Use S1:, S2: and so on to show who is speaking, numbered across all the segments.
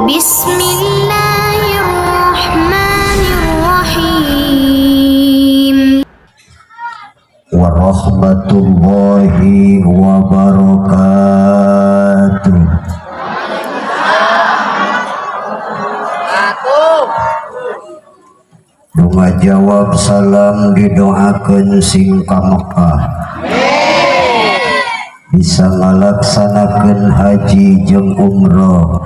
S1: Bismillahirrahmanirrahim.
S2: Warahmatullahi wabarakatuh. Bunga jawab salam didoakan sing ka Mekah, bisa ngalaksanakeun haji jeung umroh,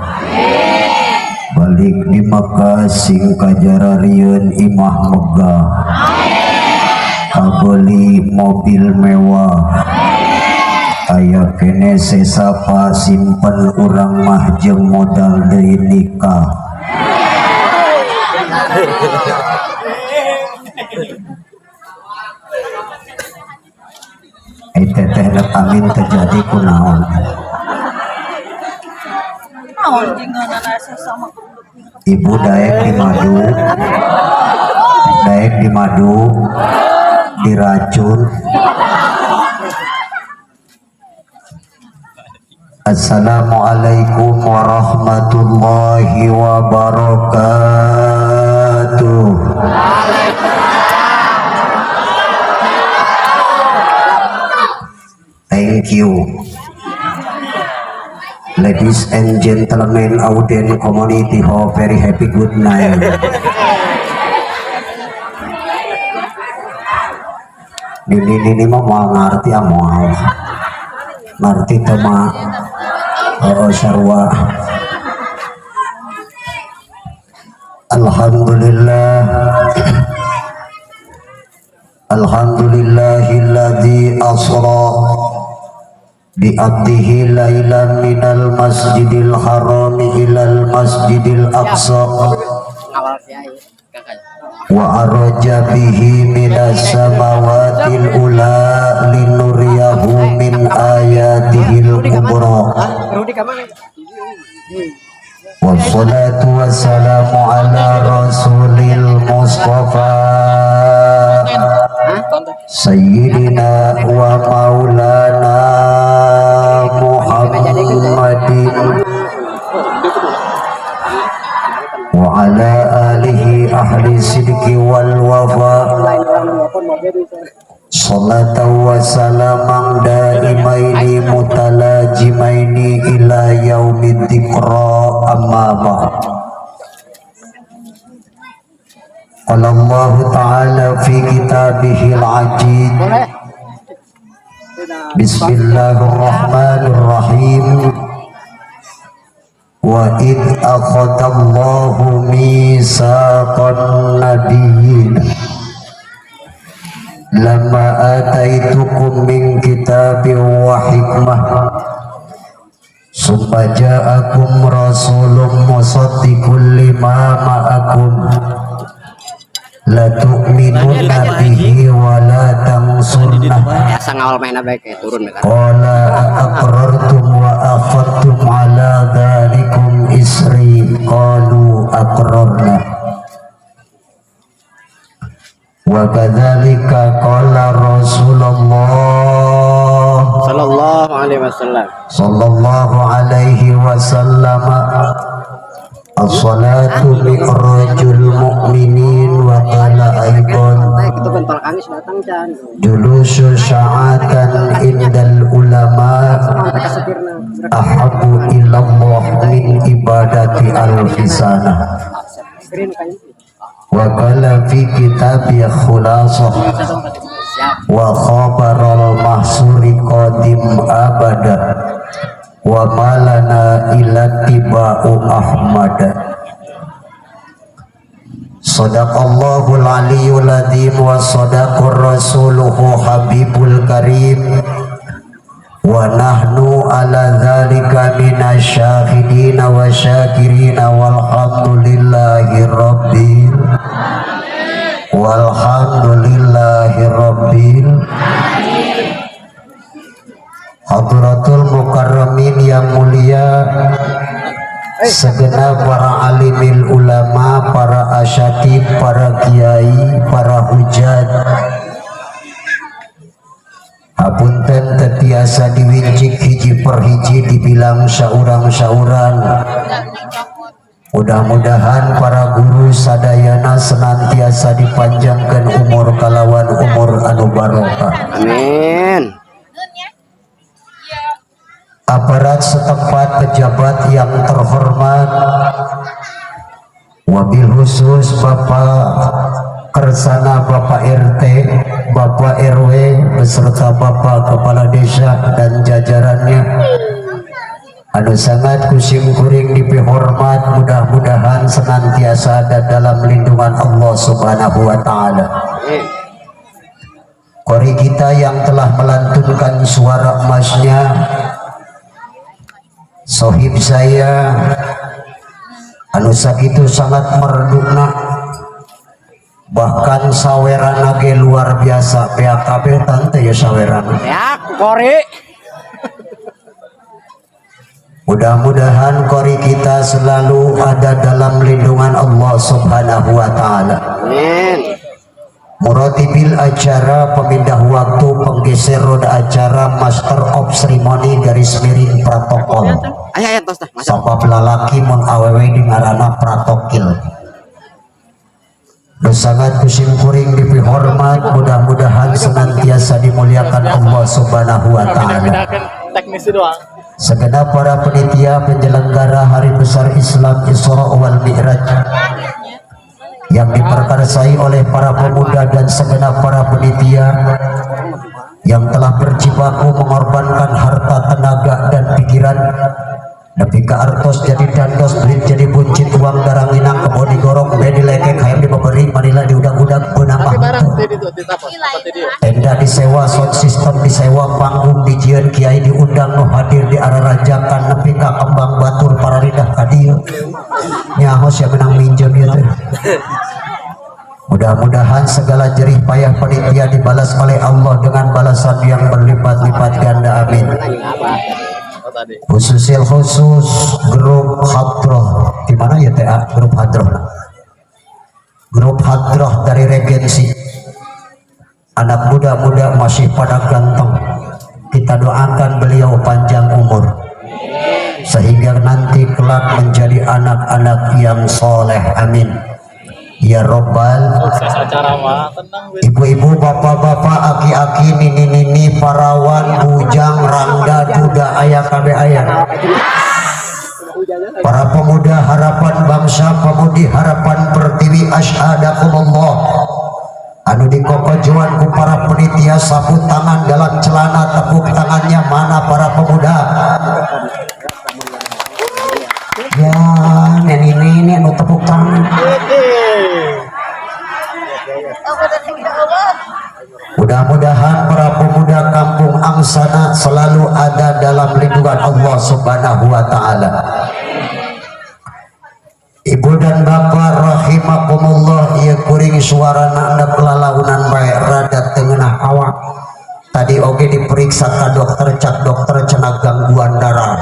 S2: balik di Mekah sing kajararieun imah megah, kabeli mobil mewah, aya kene sesapa simpen urang mah jeung modal deui nikah. Teteh amin terjadi kunaon ibu daek di madu diracun. Assalamualaikum warahmatullahi wabarakatuh. Thank you, ladies and gentlemen, audience community, ho, very happy good night. Ini mah mau ngerti mau ngerti tema syarwa. Alhamdulillah, alhamdulillahilladzi asra bi abdihi lailan minal masjidil harami ilal masjidil aqsa wa araja bihi minas samawatil ula linuriyahu min ayatihil kubra. Wassalatu wassalamu ala rasulil mustafa sayyidina wa maulana Muhammadin wa ala alihi ahli sidqi wal wafa. Salatu wa salamang daimaini mutalajimaini ila yaumid dzikra, amma ba'd. Qala Allah ta'ala fi kitabihil aziz, bismillahirrahmanirrahim, wa id akhadallahu mitsaqan nabiyyin lama ataitukum min kitabin wa hikmah summa ja'akum rasulun musaddiqun lima ma'akum la tu'minunna bihi wa la tansurunnah qala aqrartum wa akhadtum ala dhalikum isri qalu aqrarna wa kadzalika qala Rasulullah sallallahu alaihi wasallam as-salatu mi'rajul mu'minin wa qala aidan julusu sya'atan indal ulama ahabbu ilallah min ibadati alfisana. Wa qala fi kitabi khulasah wa khabaral mahsuri qadim abada wa malana ila tiba'u ahmad. Sadaqallahul aliyyul adzim wa sadaqur rasuluhu habibul karim wa nahnu ala dzalika minasyahidina wa syakirina walhamdulillahi rabbil Hadratul mukarramin yang mulia, segenap para alimil ulama, para asyatib, para kiai, para hujat, hapunten tetiasa diwincik hiji per hiji dibilang saurang-saurang Mudah-mudahan para guru sadayana senantiasa dipanjangkan umur kalawan umur anu barokah.
S1: Amin.
S2: Aparat setempat, pejabat yang terhormat, wabil khusus Bapak Kersana, Bapak RT, Bapak RW beserta Bapak Kepala Desa dan jajarannya, anu sangat kusim kuring dipihormat, mudah-mudahan senantiasa ada dalam lindungan Allah Subhanahu wa Ta'ala. Kori kita yang telah melantunkan suara emasnya, sohib saya anu sakitu sangat merdukna, bahkan sawerana ge luar biasa. PAKB tante ya sawerana
S1: Ya, Kori.
S2: mudah-mudahan kori kita selalu ada dalam lindungan Allah Subhanahu wa Ta'ala.
S1: Amin.
S2: Muratibil acara, pemindah waktu, penggeser roda acara, master of ceremony, garis miring protokol.
S1: Ayo tos dah.
S2: Sabab lalaki mun awewe di ngarana pratokil. Sangat kusim kuring dipihormat, mudah-mudahan senantiasa dimuliakan Allah Subhanahu wa Ta'ala.
S3: Teknis doang.
S2: Segenap para penitia penyelenggara Hari Besar Islam Isra wal Mi'raj yang diperkarsai oleh para pemuda dan segenap para penitia yang telah berjibaku mengorbankan harta, tenaga, dan pikiran nepi ka artos jadi dandos, belit jadi buncit, uang darang inang kebodi gorong bedi lekek hayam diberi manila diudag-udag benang tenda disewa, sound system disewa, panggung dijieun, kiai diundang nu hadir di ararajakan nepi ka kembang batur para lidah kadieu nyahos ya menang minjem ya teh. Mudah-mudahan segala jerih payah panitia dibalas oleh Allah dengan balasan yang berlipat-lipat ganda. Amin. Khususil khusus grup Hadroh, di mana ya TA grup Hadroh? Grup Hadroh dari Regensi, anak muda-muda masih pada ganteng. Kita doakan beliau panjang umur sehingga nanti kelak menjadi anak-anak yang soleh. Amin ya robbal. Ibu-ibu, bapak-bapak, aki-aki, nini-nini, parawan, bujang, rangga, duda, ayah, kabe ayah, para pemuda harapan bangsa, pemudi harapan pertiwi, asyhadakumullah, anu dikokojuan ku para penitia, sabut tangan dalam celana, tepuk tangannya mana para pemuda ya. Ini anu tepuk tangan. Mudah-mudahan para pemuda kampung Angsana selalu ada dalam lindungan Allah Subhanahu wa Ta'ala. Ibu dan bapak rahimakumullah, ieu kuring suarana anda kelalaunan bae rada tengenah awak. Tadi oge diperiksa ka dokter, cak dokter cenah gangguan darah,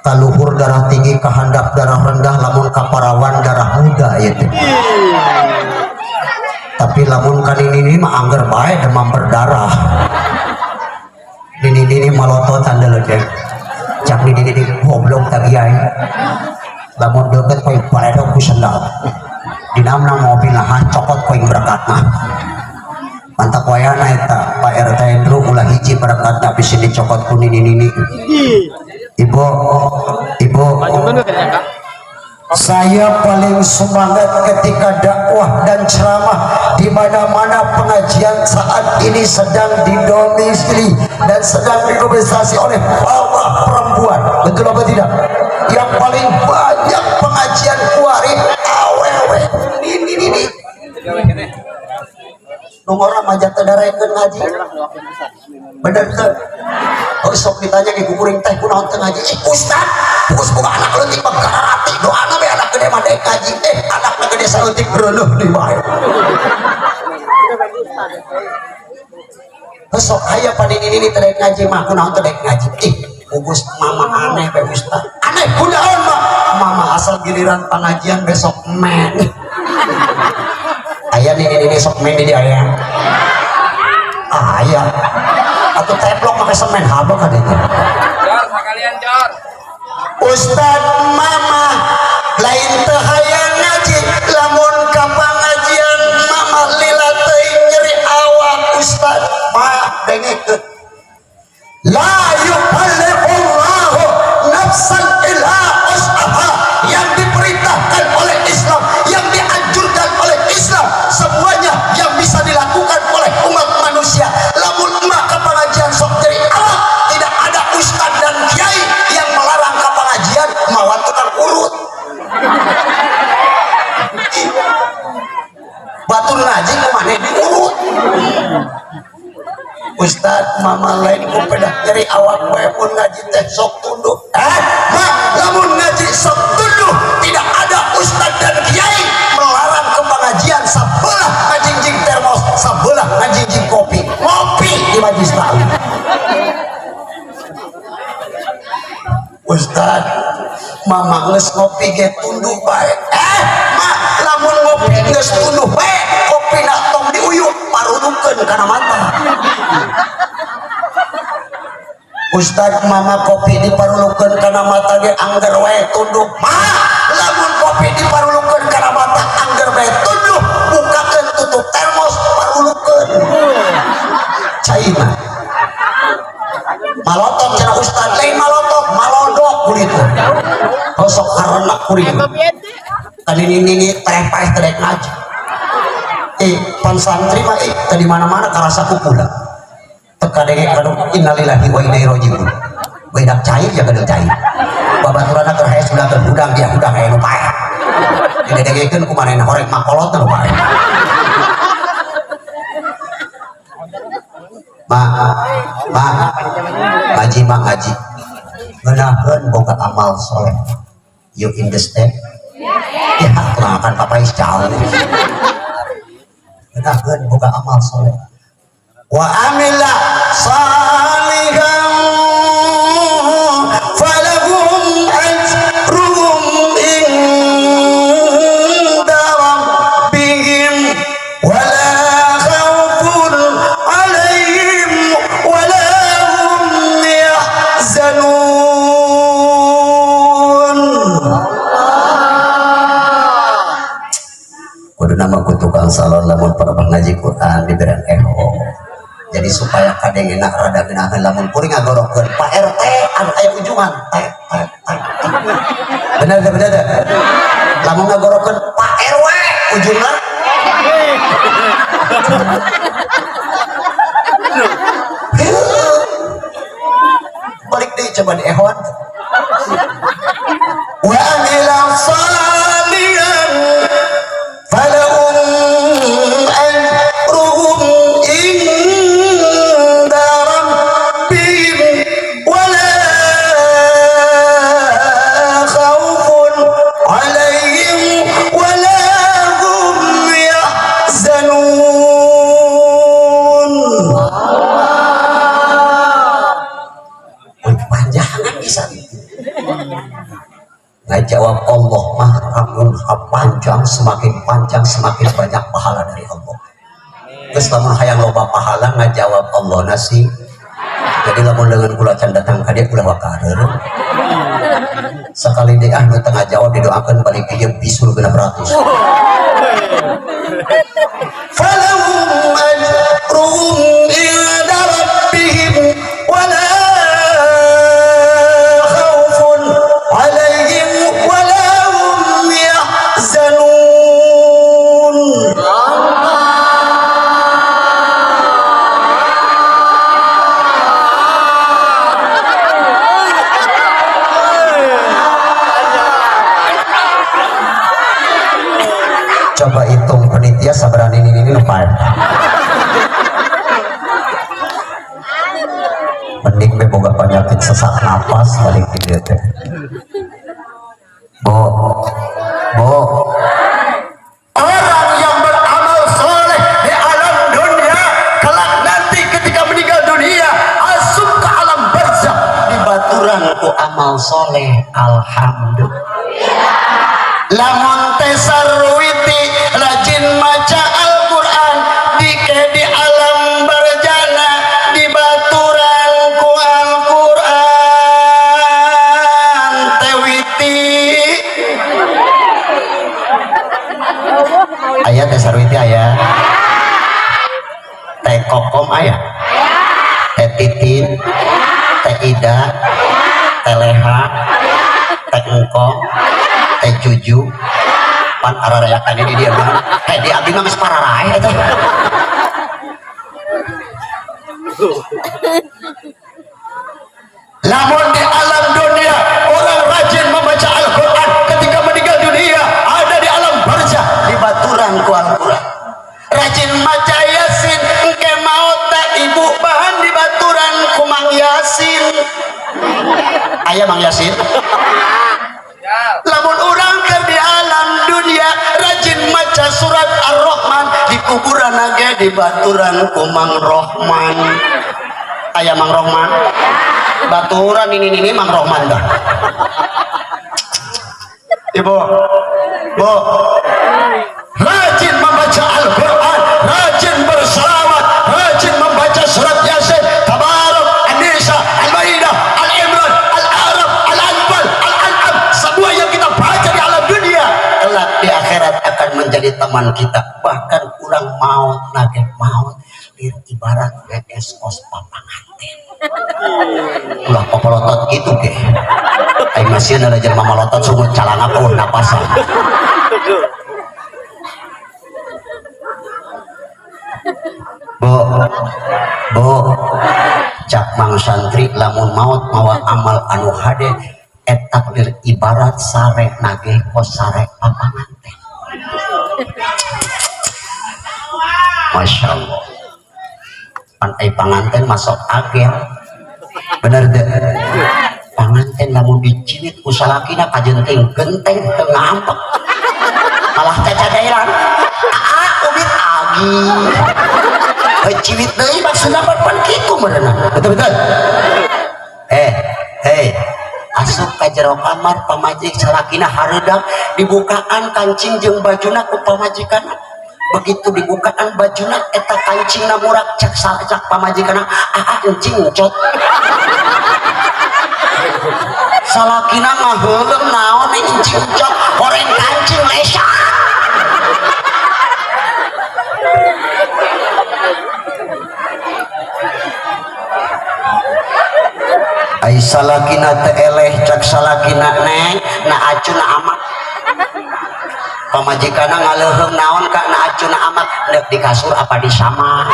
S2: kaluhur darah tinggi, kehandap darah rendah, lamun kaparawan darah muda ya teh. Tapi lamun kan ini mah angger bae demam berdarah. Ini malototan dulu deh. Cak ini goblok tadi ya. Lamun deket koin paredok ku sendal. Di namna mobil nah cokot koin berangkat mah. Mantap wayana eta Pak RT Endro ulah hiji berangkatna bisa dicokot ku nini. Ibu, saya paling semangat ketika dakwah dan ceramah di mana-mana pengajian saat ini sedang didomisili dan sedang dikompensasi oleh bapak perempuan. Betul apa tidak? Yang paling banyak pengajian kuari awewe ini. Nomor aja tadarekeun ngaji. Bener betul. Oh sok ditanya ke kuring teh kunaon teh ngaji. Ustaz, bos boga anak leutik bagarati doana be anak gede mah daek ngaji teh, anakna gede saeutik beureuh di bae. Sok aya pada ini teh daek ngaji mah kunaon teh daek ngaji. Bungkus mama aneh be Ustaz. Aneh kunaon mah? Mama asal giliran pengajian besok men. Aya ini sok men di aya. Aya. Atau teplok pakai semen habak kan itu.
S3: Jor, sekalian Jor.
S2: Ustaz mama Ustad mama lain ku pedah nyeri awak wae pun ngaji teh sok tunduh. Mak, lamun ngaji sok tunduh tidak ada ustad dan kiai melarang ke pengajian sabelah ngajingjing termos, sabelah ngajingjing kopi. Ngopi di majlis taklim. Ustad, mama geus ngopi ge tunduh bae. Mak, lamun ngopi geus tunduh bae, kopi nak tong diuyuh parudukeun kana mata. Ustad, mama kopi diparulukeun kana mata ge angger wae tunduh. Mak, lamun kopi diparulukeun kana mata angger wae tunduh, bukakeun tutup termos parulukeun. Caina. Malotok cenah ustad lain malotok, malodok kulitu. Kosok karena kuring. Tadi ini terepah terek ngaji. Pan santri mah tadi mana-mana karasa kukula. Tekadenge kanu innalillahi wa inna ilaihi raji'un. Bedak cair ya gadeu cair. Babaturana keur hae sudah keur hudang dia hudang hae nu pae. Didegekeun ku manehna horeg makolot nu pae. Ngaji ngenaheun boga amal soleh. You understand? Ya, kurang akan papai secau. Ngenaheun boga amal soleh. Wa amila salihan falahum ajruhum inda rabbihim wala khaufun alaihim wala hum yahzanun. Kudu nama ku tukang salon lamun para ngaji Quran diberian jadi supaya kadang enak rada genahan lamun kuring ngagorokkeun Pak RT anu aya ujungan bener lamun ngagorokkeun Pak RW ujungna balik deh coba di ehwan wa amila salihan falahum ajruhum inda rabbihim wala khaufun alaihim wala hum yahzanun. Panjangan bisa ngajawab Allah mah ramun panjang semakin banyak pahala dari Allah. Geus lamun hayang loba pahala ngajawab Allah nasi. Jadi lamun dengan kula can datang ka dieu kula wakareun. Sakali deui anu tengah jawab didoakeun balik ke dieu bisul 600. Falahum ajruhum inda rabbihim wala khaufun alaihim wala hum yahzanun. Coba hitung penitia sabaran ini lupa. Mending be boga penyakit sesak napas balik di dieu teh. Bo. Orang yang beramal soleh di alam dunia kelak nanti ketika meninggal dunia asup ke alam barzakh dibaturan ku amal soleh. Alhamdulillah. Lamun teh sarwiti rajin maca Al-Quran di alam barjana dibaturan ku Al-Quran tewiti ayat teh sarwiti aya teh kokom aya teh titin teh ida teh leha teh engkong teh juju pan ararayakan ini dia bilang di abdi mah geus pararae eta. Lamun di alam dunia orang rajin membaca Al-Quran ketika meninggal dunia ada di alam barzakh dibaturan ku Al-Quran. Rajin maca Yasin engke maot ibu bahan
S3: aya Mang Yasin. Lamun urang keur di alam dunia rajin maca surat Ar-Rahman, di kuburan ge dibaturan ku Mang Rohman. Aya Mang Rohman baturan ini Mang Rohman dah. Ibu Bu rajin membaca Al-Quran, rajin bersalawat, rajin membaca surat Yasin, Tabarok, An-Nisa, Al-Maidah, Al-Imran, Al-A'raf, Al-Anfal, Al-An'am, semua yang kita baca di alam dunia kelak di akhirat akan menjadi teman kita. Bahkan kurang maut nage maut ibarat bedes kos papanganten. Ulah popolotot gitu deh. Aing masih ada jelema malotot sungguh calanga pun napasan. Bu cak Mang Santri lamun maut mawa amal anu hade eta ibarat sare nage kos sare papanganten. Masya Allah pan panganten masuk agen bener deh. Panganten lamun dicimit ku salakina kajenting genteng teu ngampek malah cacadairan ubit agi cimit deui maksudna pan kitu meureunna betul asup ka jero kamar pamajik salakina hareudak dibukaan kancing jeung bajuna ku pamajikanna. Begitu dibukaan bajuna eta kancingna murak cak pamajikanna encing cot salakina mah heuleum naon encing cot goreng kancing lesa. Ai salakina teh eleh cak salakina neng na acuna amat pamajikanna ngaleuheum naon ka na acuna amat neuk di kasur apa di sama.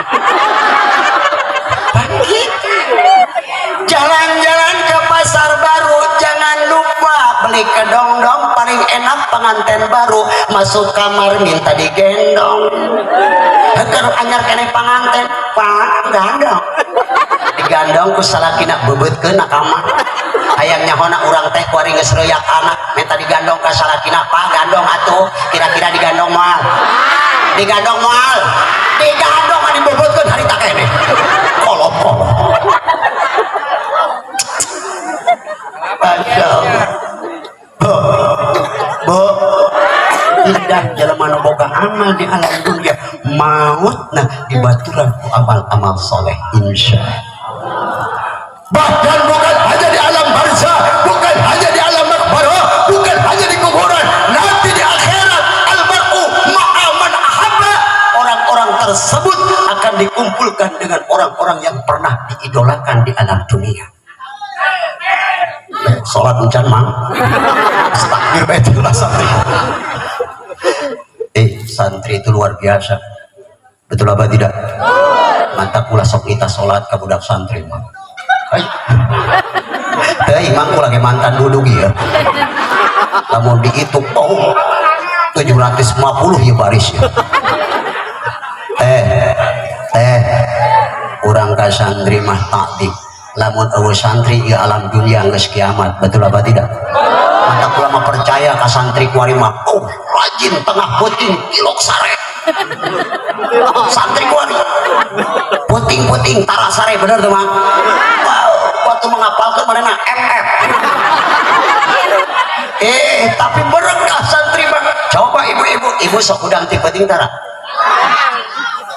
S3: Jalan-jalan ke pasar baru jangan lupa beli kedong-dong paling enak pengantin baru masuk kamar minta digendong. Keur anyar keneh panganten pak gandong digandong ku salakina bebeutkeun na kamar. Hayang nyahona urang teh kuari geus reuyak anak minta digandong ka salakina pak gandong atuh kira-kira digandong moal digandong anu dibebeutkeun harita keneh kolot. Masya Allah. Bu indah jelema nu boga amal di alam dunia mautna dibaturan ku amal-amal soleh insyaallah. Bahkan bukan hanya di alam barzah, bukan hanya di alam makbarah, bukan hanya di kuburan, nanti di akhirat almar'u ma'a man ahabba, orang-orang tersebut akan dikumpulkan dengan orang-orang yang pernah diidolakan di alam dunia. Sholat encan mang takbir baitullah santri. Santri itu luar biasa, betul apa tidak? Mantap pula sok kita sholat ke budak santri mang. Imang lagi mantan dulu ya. Namun dihitung 750 ya baris ya. Urang ka santri mah takdik. Lamun eueuh santri ya alam dunia geus kiamat, betul apa tidak? Mantap pula mah percaya ka santri kuari mah rajin tengah puting ilok sare. Santri kuari puting tara sare bener tuh mang. Waktu menghafalkan mana MF. Tapi berengah santri bang. Coba ibu sok udang tipe ting tara.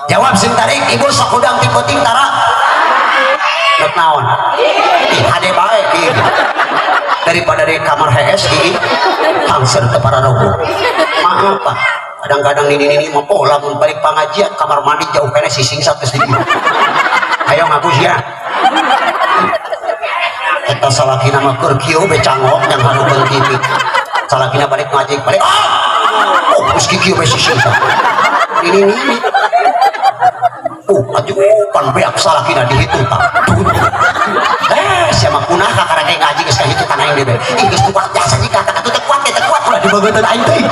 S3: Jawab sing tarik, ibu sok udang tipe ting tara. Nuk naon? Hade bae daripada di kamar HS di hangser ke para rogo. Maaf pak. Kadang-kadang ini mau pola mun balik pengajian kamar mandi jauh kene sising satu sedikit. Ayo ngapus ya. Kita salakina mah keur kieu be cangok yang harukeun kieu. Salakina balik ngaji balik. Geus kieu be sising. Ini. Atuh pan beak salakina dihitung tak. Sia mah kunaha karek ngaji geus kahitu kana yang dewe. Geus kuat jasa jika kata teu kuat ulah dibeugeuteuan aing teh.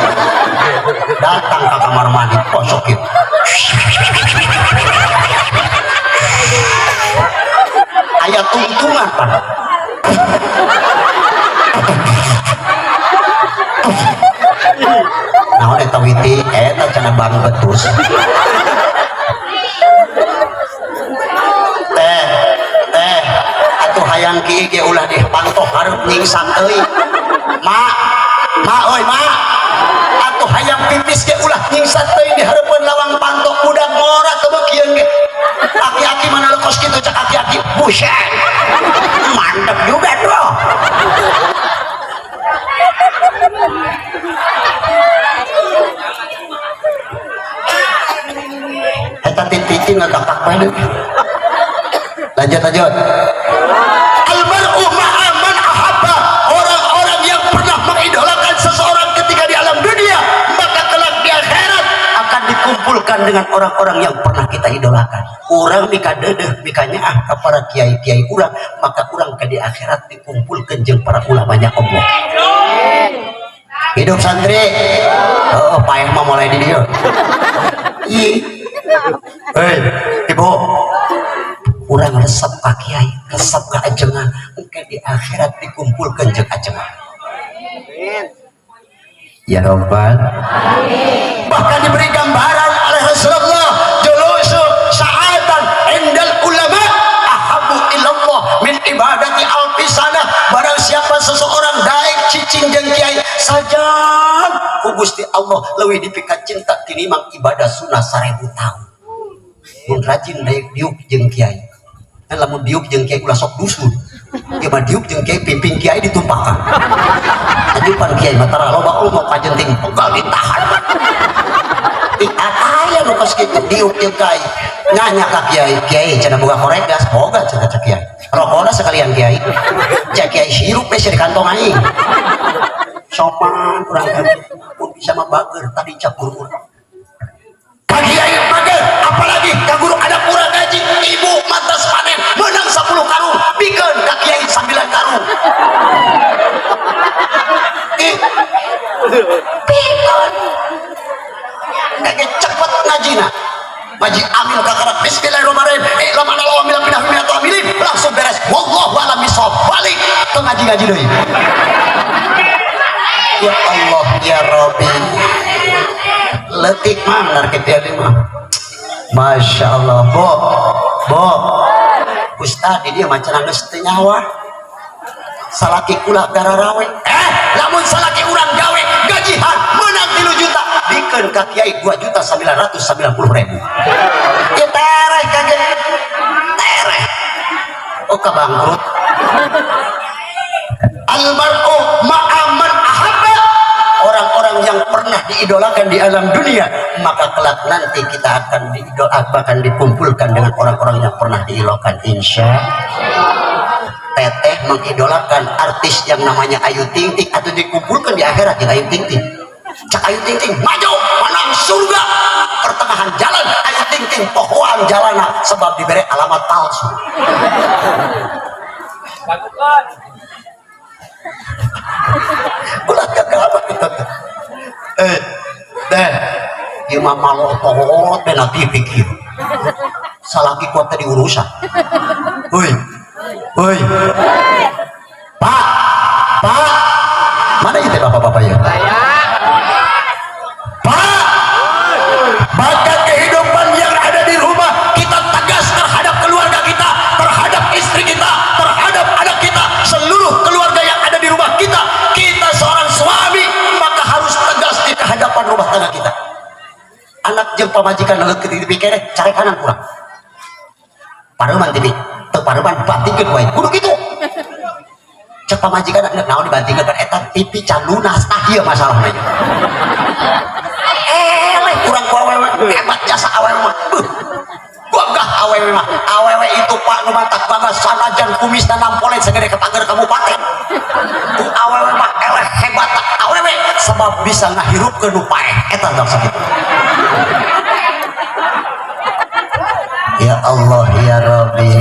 S3: Datang ke kamar mandi kosok kieu. Aya tungtungan pan. naon eta witi eta cenah bang betus teh atuh hayang kieu ge ulah dipantoh hareup nyingsan euy mak euy mak atuh hayang pipis ge ulah nyingsan teuing di hareupeun lawang pantok budak ngora teu kieu ge aki-aki mana lekos kitu cak aki-aki buset mantep juga bro eta titik ngagakak bae lanjut almar'u ma'aman ahabba orang-orang yang pernah mengidolakan seseorang ketika di alam dunia maka kelak di akhirat akan dikumpulkan dengan orang-orang yang pernah kita idolakan orang mika dedeh mika nyaah ka para kiai-kiai urang maka urang ke di akhirat dikumpulkan jeung para ulamanya Allah hidup santri oh payah mah mulai di dieu hei ibu urang resep ka kiai resep ka ajengan engke di akhirat dikumpulkan jeung ajengan ya rabbal bahkan diberi gambaran oleh Rasulullah julusu sa'atan indal ulama ahabu ilallah min ibadati alfisana barang siapa seseorang daek cicing jeung kiai sajan ku Gusti Allah leuwih dipikat cinta tinimbang ibadah sunnah 1000 tahun mun rajin daek diuk jeung kiai lamun diuk jeung kiai ulah sok dusun ieu mah diuk jeung kiai pimpin kiai ditumpahkan ajupan kiai mah tara loba mau kajenting pegal ditahan aya nu kos kitu diuk jeung kiai nanya ka kiai cenah boga korek gas boga cenah cek kiai rokona sekalian kiai cek kiai sirup we di kantong aing sopan urang pun bisa mah bager tadi campur urang pagi air pager apalagi ka guru ada kurang gaji ibu mantas panen menang 10 karung pikeun ka kiai 9 karung pikeun kage cepet ngajina ngaji amin kakarak bismillahirrahmanirrahim lamana lawa milah pindah minatu amilin langsung beres wallahu a'lam bishawab balik ke ngaji deui ya Allah ya Rabbi letik mana kita lima Masya Allah bo Ustad dia macam geus teu nyawa salaki kula gararawe lamun salaki urang gawe gajihan menang 3 juta dikeun ka kiai 2.990.000 ya tereh kage tereh oh kabangkrut almar'u ma'aman ahabba orang-orang yang pernah diidolakan di alam dunia maka kelak nanti kita akan akan dikumpulkan dengan orang-orang yang pernah diidolakan insya teteh mengidolakan artis yang namanya Ayu Ting Ting atau dikumpulkan di akhirat dengan Ayu Ting Ting cak Ayu Ting Ting maju menang surga pertengahan jalan Ayu Ting Ting pohoan jalana sebab diberi alamat palsu ulah kagak kita imam malotot bena TV kieu salaki kuat tadi urusan hoi pak mana itu bapak-bapak ya pak maka kehidupan yang ada di rumah kita tegas terhadap keluarga kita terhadap istri kita terhadap anak kita seluruh keluarga yang ada di rumah kita seorang suami maka harus tegas di hadapan rumah tangga kita anak jeung pamajikan leuk dipikir cari kanan kurang pareuman tipi teu pareuman bantikeun wae kudu kitu cek pamajikan naon dibantikeun kan eta tipi can lunas tah ieu masalahna leh kurang ku awewe hebat jasa awewe mah gagah awewe mah awewe itu pak nu mantak banget sanajan kumisna nampolen segede ke pagar kabupaten awewe mah eleh hebat awewe sebab bisa ngahirupkeun nu paeh eta tong sakitu ya Allah ya Rabbi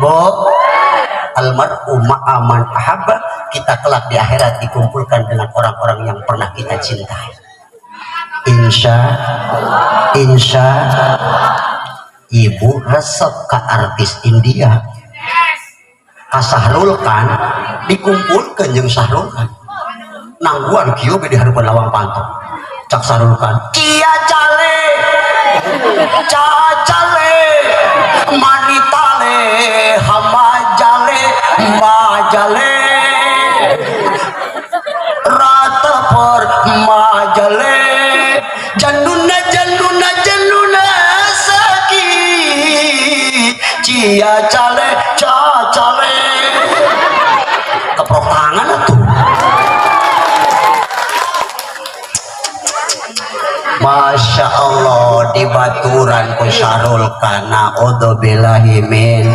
S3: bo almar'u ma'aman ahabba kita kelak di akhirat dikumpulkan dengan orang-orang yang pernah kita cintai insya ibu resep ke artis India kasahrulkan dikumpulkan jeung sahrulkan nangguan kieu be di harapan lawang pantok cak sahrulkan cia cale cacale manitale hamajale majale rata per majale januna januna januna sakit cia cale cacale keprok tangan atuh. Masya Allah dibaturan ku Syahrul kana billahimin.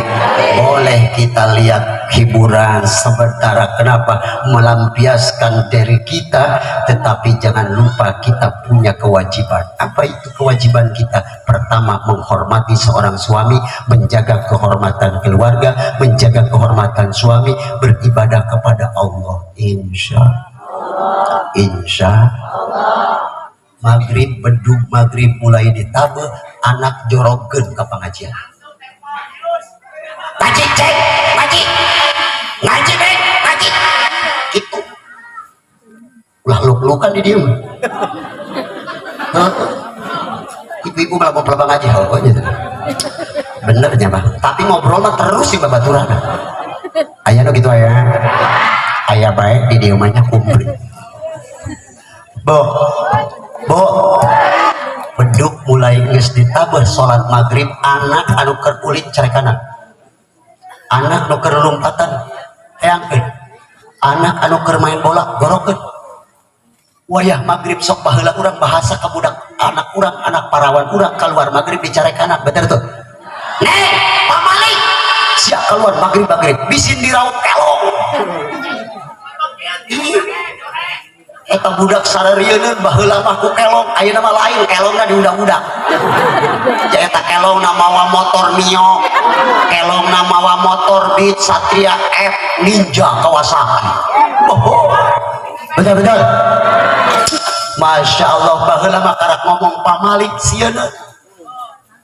S3: Boleh kita lihat hiburan sementara, kenapa melampiaskan diri kita, tetapi jangan lupa kita punya kewajiban. Apa itu kewajiban kita? Pertama, menghormati seorang suami, menjaga kehormatan keluarga, menjaga kehormatan suami, beribadah kepada Allah. Insya Allah. Maghrib bedug maghrib mulai ditabe anak jorogen ke pengajian. Ngaji cek, ngaji, ngaji deh, ngaji. Gitu. Ulah luk-lukan di dia. Ibu-ibu malah mau pelabang ngaji hal gitu. Benernya bang. Tapi ngobrol mah terus sih babaturan. Ayah no gitu ayah. Ayah baik di dia mahnya kumpul. Beduk mulai geus ditabeh salat maghrib anak anu keur ulit carekanna, anak anu keur lompatan hayangkeun, anak anu keur main bola gorokeun. Wayah maghrib sok baheula urang bahasa ka budak anak urang, anak parawan urang keluar maghrib di carekanna, bener tuh. Neng pamali sia keluar maghrib bisin diraup kelong. Eta budak sararieun baheula mah ku kelong, ayeuna mah lain kelongna di udak-udak. Ya eta kelongna mawa motor Mio, kelongna mawa motor Beat Satria F Ninja Kawasaki. Oh, betul. Masya Allah baheula mah karak ngomong pamalik sieuna.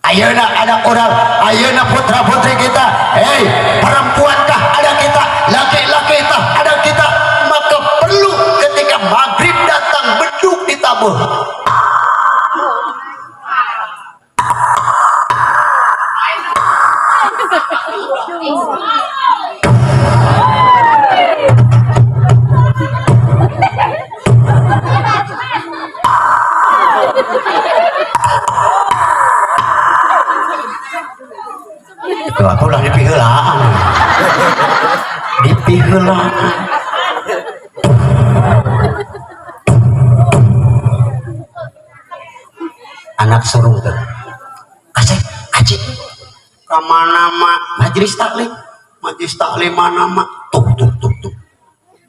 S3: Ayeuna anak orang, ayeuna putra-putri kita, hei perempuan kah ada kita, laki-laki tah ada kita, maka perlu ketika maghrib datang beduk ditabuh. Tuh, aku udah dipiheulaan. Dipiheulaan. Anak surung tuh. Aceh, Aceh. Kamana mah majelis taklim mana mah tuh.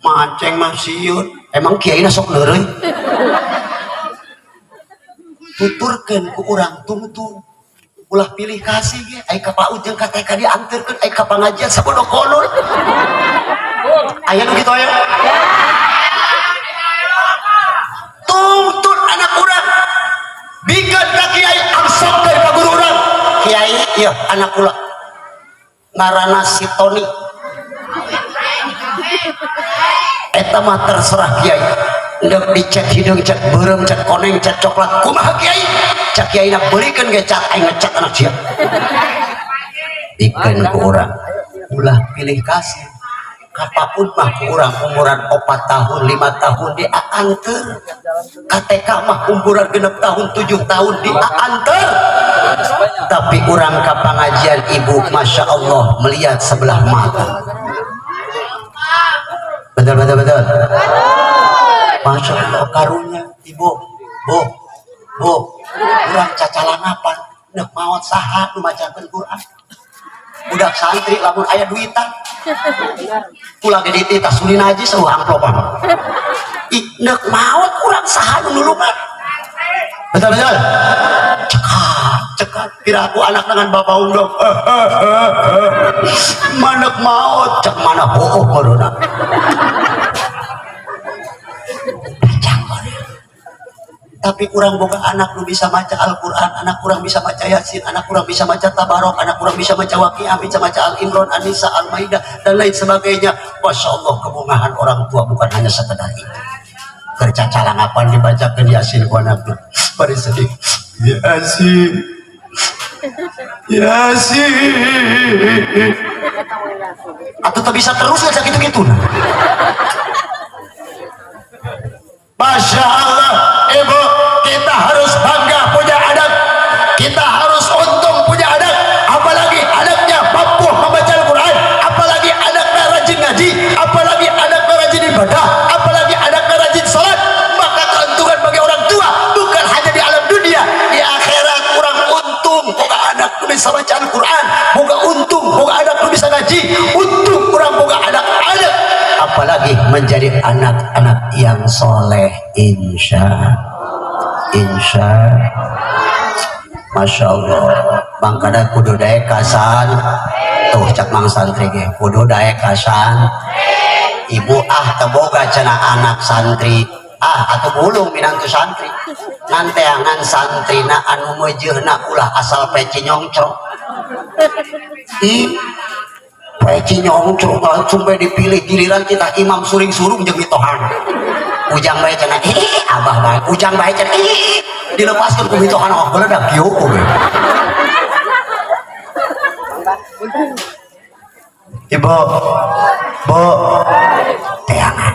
S3: Manceng mah sieun. Emang kiaina sok leureun. Tuturkeun ku urang tungtung. Ulah pilih kasih ge ai ka PAUD jeung ka TK dianterkeun ai ka pangajian sabodo kolor. Aya nu kitu aya. Tuntun anak urang. Bigan ka kiai angsok dari ka guru urang. Kiai ieu anak kula. Ngaranna si Toni. Eta mah terserah kiai. Ndek dicet hidung, cet beureum, cet koneng, cet coklat. Kumaha kiai? Cak kiai nak belikan ge cat aing ngecat anak sia. Bikin ku urang. Ulah pilih kasih. Kapapun mah ku urang umuran 4 tahun, 5 tahun dianter. KTK mah umuran 6 tahun, 7 tahun dianter. Tapi urang ka pangajian ibu Masya Allah melihat sebelah mata. Betul. Masya Allah karunya ibu, bu, urang cacalanapan nek maot saha nu macakeun Quran. Budak santri lamun aya duitan. Kula ge di tas sulin aja sauh amplopan. Nek maot urang saha nu nulungan. Betul. Cekak kira aku anak dengan bapak undang. Manek maot cek mana hooh meureunan. tapi kurang boga anak lu bisa baca Al-Quran, anak kurang bisa baca Yasin, anak kurang bisa baca Tabarok, anak kurang bisa baca Waqiah, bisa baca Al-Imran, An-Nisa, Al-Maidah, dan lain sebagainya. Masya Allah, kebungahan orang tua bukan hanya sekedar itu. Kerja calangapan dibacakan Yasin ku anaknya, bari sedih Yasin, Yasin, atau tak bisa terus nggak gitu-gitu. Masya Allah, ibu, kita harus bangga punya anak, kita harus untung punya anak, apalagi anaknya mampu membaca Al-Quran, apalagi anaknya rajin ngaji, apalagi anaknya rajin ibadah, apalagi anaknya rajin sholat. Maka keuntungan bagi orang tua bukan hanya di alam dunia, di akhirat kurang untung boga anak lu bisa baca Al-Quran, boga untung boga anak lu bisa ngaji, untung kurang boga anak-anak, apalagi menjadi anak-anak yang soleh. Insya Masya Allah, mangkada kudu daek kasan tuh cak mang santri ge kudu daek kasan. Ibu teboga cenah anak santri atau bulung minantu santri nganteangan santrina anu meujeuna ulah asal peci nyongcro peci nyongcro langsung dipilih giliran kita imam suring surung jeung mitohan ujang bae cenah abah bae ujang bae cenah dilepaskeun ku mitohan oh beuledak kieu we. Ibu, Bu, teangan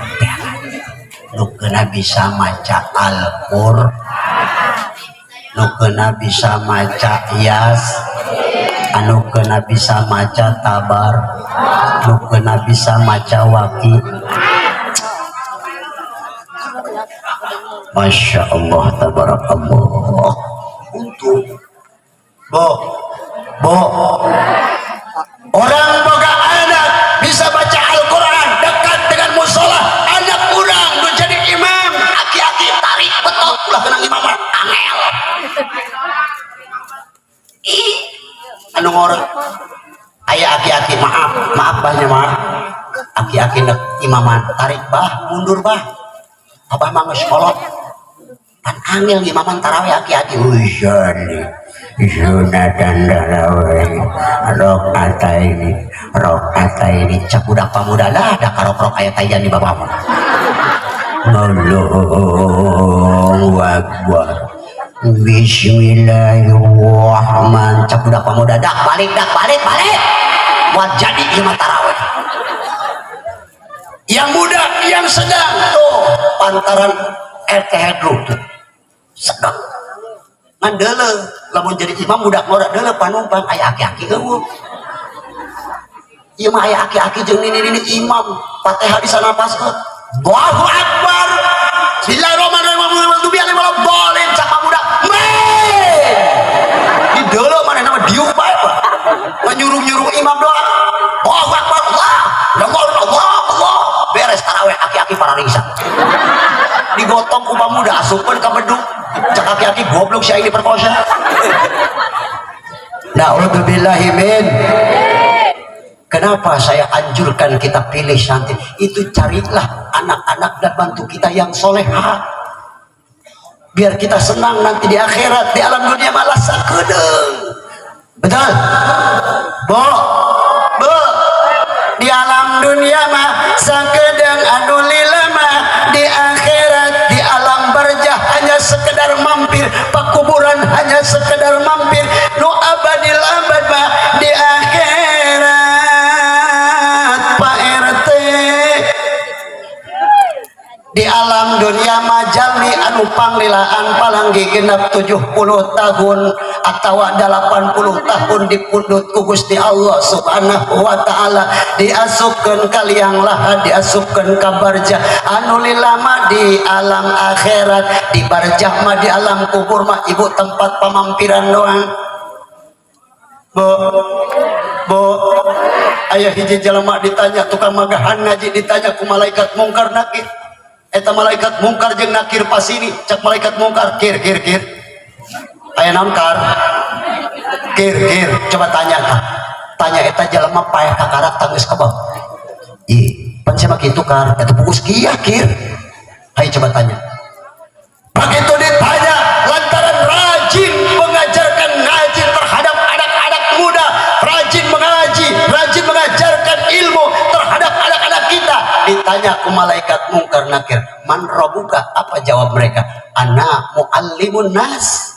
S3: nu keuna bisa maca Al-Qur'an, nu keuna bisa maca Yas, anu keuna bisa maca Tabar, nu keuna bisa maca Waqi. Masya Allah, tabarakallah. Untuk Bu, orang boga anak bisa baca Al-Quran dekat dengan musola, anak kurang udah jadi imam, aki-aki tarik betul ulah kena imam angel. Anu ngorek aya aki-aki maaf bahnya maaf aki-aki nek imaman tarik bah mundur bah abah mah geus kolot kan angel imaman tarawih aki-aki sunatan tarawih rokata ini cak budak pamuda dah ada karok-rok ayat tayan di bawah mah Allahu Akbar Bismillahirrahmanirrahim cak budak pamuda dak balik buat jadi imam tarawih yang muda yang sedang tuh pantaran RT Hedru sedang mandele lamun jadi imam budak ngora deule panumpang aya aki-aki eueuh ieu mah aya aki-aki jeung nini imam Fatihah di sana paskeun Allahu Akbar Bismillahirrahmanirrahim tubian boleh cak budak di deule maneh nama diuk bae pak nyuruh imam doa Allahu Akbar Allah beres tarawih aki-aki pararisa digotong ku pamuda asupkeun ka bedug cak aki-aki goblok si ini perkosa. Na'udzubillahi min. Kenapa saya anjurkan kita pilih santri? Itu carilah anak-anak dan bantu kita yang soleha. Biar kita senang nanti di akhirat, di alam dunia malah sakedeung. Betul? Bu, di alam dunia mah sakedeung anu lila mah, di akhirat di alam barzah hanya sekedar mampir, pakuburan hanya sekedar mampir, nu abadil abad mah di akhirat Pak RT. Di alam dunia majalmi anu panglilaan palanggi genap 70 tahun atau 80 tahun dipundut ku Gusti Allah Subhanahu wa taala, diasupkeun ka liang lahat, diasupkeun ka barzah anu lilama di alam akhirat. Di barzah mah di alam kubur mah ibu tempat pamampiran doang. Bu aya hiji jelema ditanya tukang magahan ngaji, ditanya ku malaikat mungkar nakir. Eta malaikat mungkar jeung nakir pas ini cak malaikat mungkar kir aya naon kar kir coba tanya eta jelema paeh kakarak tanggeus ka bawah pan sia mah kitu kar eta pugus kieu kir hayu coba tanya begitu ditanya ditanya ke malaikat mungkar nakir, man robuka, apa jawab mereka? Ana muallimun nas,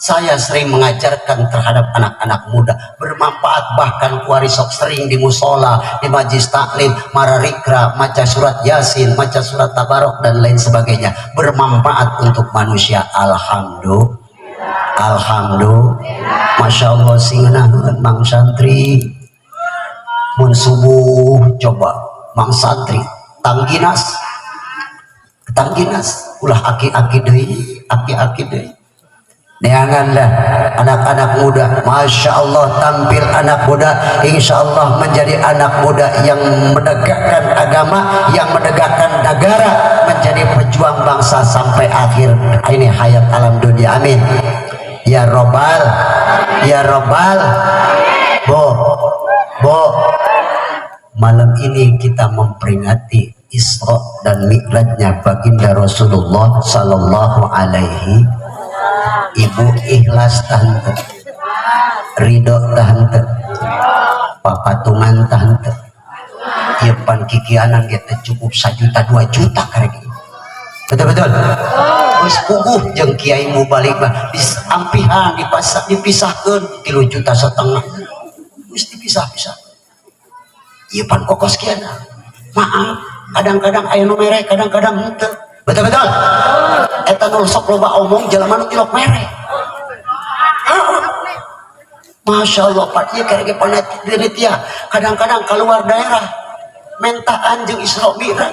S3: saya sering mengajarkan terhadap anak-anak muda, bermanfaat, bahkan kuari sok sering di musola, di majlis taklim, mararikra, maca surat yasin, maca surat tabarok dan lain sebagainya, bermanfaat untuk manusia. Alhamdulillah, masya Allah. Singenaheun mang santri mun subuh coba mang santri tangginas ulah aki-aki deui neanganlah anak-anak muda, masya Allah, tampil anak muda, insya Allah menjadi anak muda yang menegakkan agama, yang menegakkan negara, menjadi pejuang bangsa sampai akhir ini hayat alam dunia. Amin ya robbal bo. Malam ini kita memperingati Isra dan Mi'rajnya baginda Rasulullah sallallahu alaihi. Ibu ikhlas tante, ridho tante, papatungan tante, ipan kikianan kita cukup 1 juta 2 juta karek. Betul. Terus puguh jeung kiai mu balik mah disampihan dipisahkeun 3,5 juta. Terus dipisah-pisah. Ieu pan kokos kieu. Maaf, kadang-kadang aya nu mere, kadang-kadang henteu. Betul. Eta nu sok loba omong jelema nu tilok mere. Masya Allah, Pak, ieu karek panitia kadang-kadang keluar daerah mentaan jeung Isra Mi'raj.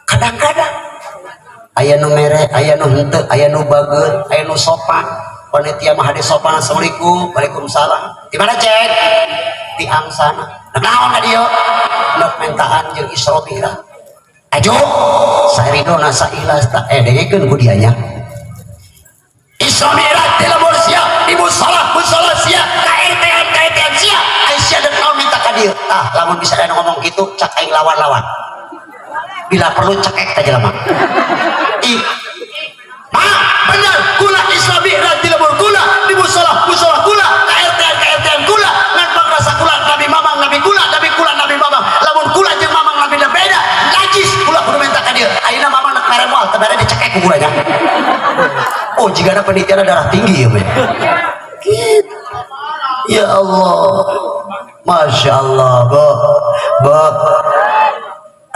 S3: Kadang-kadang aya nu mere, aya nu henteu, aya nu bageut, aya nu sopan. Panitia mah hade sopan. Assalamualaikum, waalaikumsalam. Di mana cek? Di angsana. Naon ka dieu? Nuk mentaan jeung Isra Mi'raj. Ajo, saeridona saikhlas tak dengekeun ku dianya. Isra Mi'raj di lemur sia, di musola sia, kaetean sia. Aisyah dan kau minta ka dieu. Tah, lamun bisa aya ngomong kitu, cak aing lawan-lawan. Bila perlu cekek ta jelema. Benar, kula Isra Mi'raj di lemur kula, di musola kula, kaetean kula, ngan pangrasa kula Nabi Mamang, Nabi kula, Nabi Mamang. Lamun kula jeung Mamang Nabi beda, najis kula kudu minta ka dieu. Ayeuna Mamang nak mere moal, teu bere dicekek ku kula nya. Oh, jigana penitiana darah tinggi ya, gitu. Ya Allah, masya Allah, bo.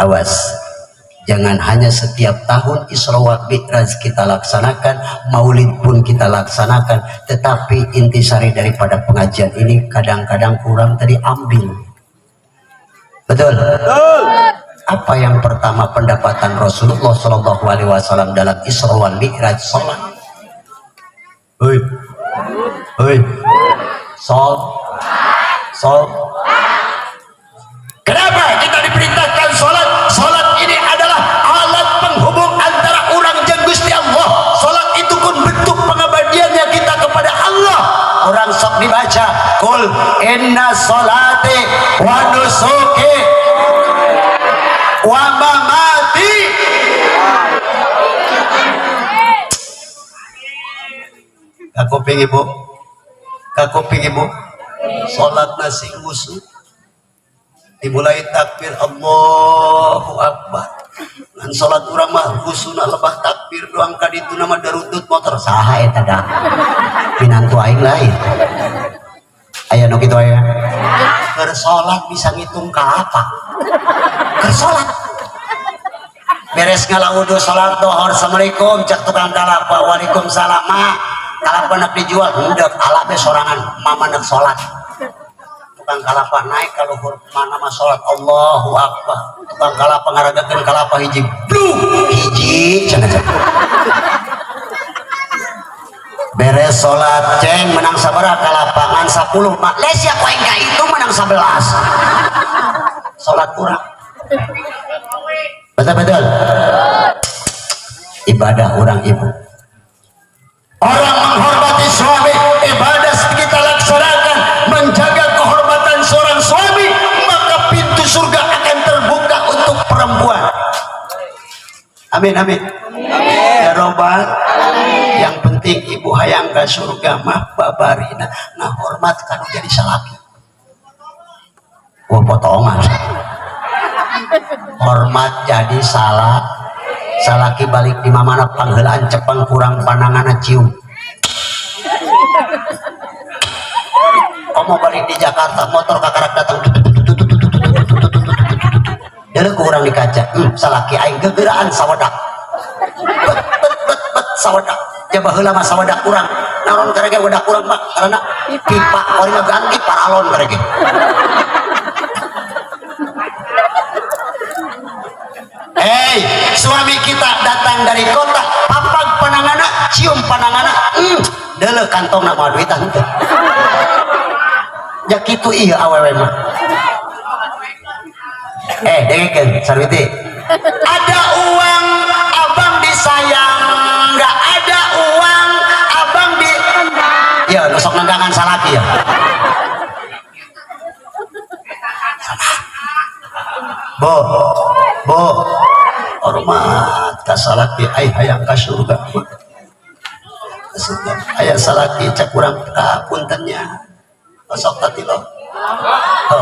S3: Awas. Jangan hanya setiap tahun Isra wa Mi'raj kita laksanakan, maulid pun kita laksanakan, tetapi intisari daripada pengajian ini kadang-kadang kurang tadi ambil. Betul? Apa yang pertama pendapatan Rasulullah Shallallahu Alaihi Wasallam dalam Isra wal Mi'raj? Salat. Sol. Kenapa kita diperintahkan salat? Salat ini adalah alat penghubung antara orang jeung Gusti Allah. Salat itu pun bentuk pengabdiannya kita kepada Allah. Orang sok dibaca, qul inna sholati wa nusuki wa mamati. Kakuping ibu salat nasi khusyuk dimulai takbir Allahu Akbar. Ngan salat urang mah khusuna lebah takbir doang ka ditu nama darutut motor saha eta da. Pinantu aing lain. Aya nu kitu aya. Keur salat bisa ngitung ka apa? Keur salat. Beres ngalawudu salat dohor, assalamualaikum, cek tukang kalapa, waalaikumsalam. Kalapa nak dijual, hendak ala be sorangan, mama nak salat. Tukang kalapa naik ka luhur mana mah salat Allahu Akbar. Tukang kalapa ngaragakeun kalapa hiji. Bluk hiji cenah. Beres salat ceng menang sabaraha kalapa ngan 10 mak les ya ku aing ka itu menang 11. Salat kurang. Betul. Ibadah orang ibu. Orang menghormati suami, ibadah kita laksanakan, menjaga kehormatan seorang suami, maka pintu surga akan terbuka untuk perempuan. Amin. Ya Robbal. Yang penting ibu hayang ke surga mah babarina ngahormat kanu jadi salaki. Potongan. hormat jadi salah salaki balik di mamana panghelaan cepeng kurang panangan cium. Kamu balik di Jakarta motor kakarak datang jadi kurang di kaca salaki aing gegeraan sawadak bet sawadak coba heula mah sawadak kurang naon karege wadak kurang Pak karena pipa kori mah ganti paralon karege. Hei, suami kita datang dari kota, papag panangana, cium panangana, dele kantong nama duitan teh. Ya kitu iya awewe mah. Dengekeun Sarwiti. Ada uang abang disayang, nggak ada uang abang di. Ya, nusok negangan salaki ya. Bo, hormat ka salaki ai hayang ka surga. Aya salaki cak urang ka puntennya. Sok tati lo.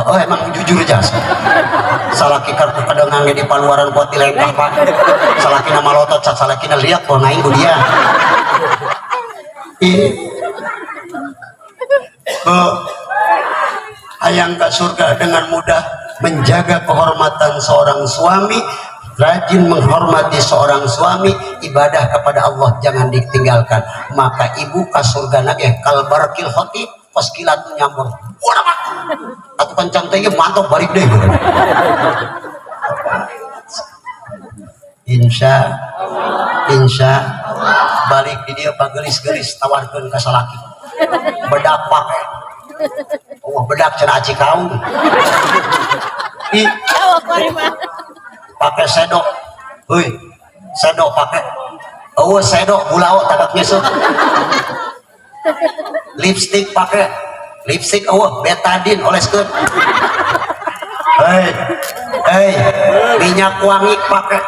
S3: Oh, emang jujur jas. Salaki kartu kadangan di paluaran buat dilengkah Pak. Salaki nama lotot cak salaki na lihat kok naing ku dia. Hayang ka surga dengan mudah menjaga kehormatan seorang suami, rajin menghormati seorang suami, ibadah kepada Allah jangan ditinggalkan. Maka ibu ka surga nage kalbarkil khotib pas kilat nyambur. Wah, atuh kencang teh mantap balik deh. Insya balik di dia pagelis-gelis tawarkeun ka salaki. Bedak pake. Oh, bedak cenah aci kaum. Pakai sedok. Heuy, sedok pakai. Oh, sedok bulao tagak nyesuk. Lipstick pakai. Lipstick betadine oleskeun. Hei, minyak wangi pakai.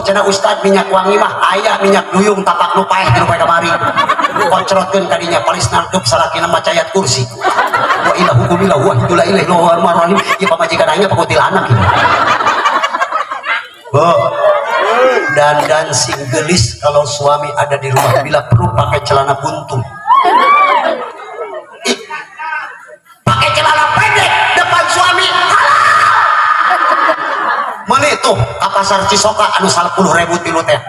S3: Cenah ustad minyak wangi mah aya minyak duyung tapak nu paeh di rupa kamari. Kocrotkeun ka dinya palis nangkep salakina maca ayat kursi. Wa ilah hukumillah wa hidula ilaih lawar marwani ieu pamajikan aing pakutil anak ieu. Dan sing gelis kalau suami ada di rumah bila perlu pakai celana buntung. Pakai celana pendek depan suami mana itu ke pasar Cisoka anu 10.000 tilu teh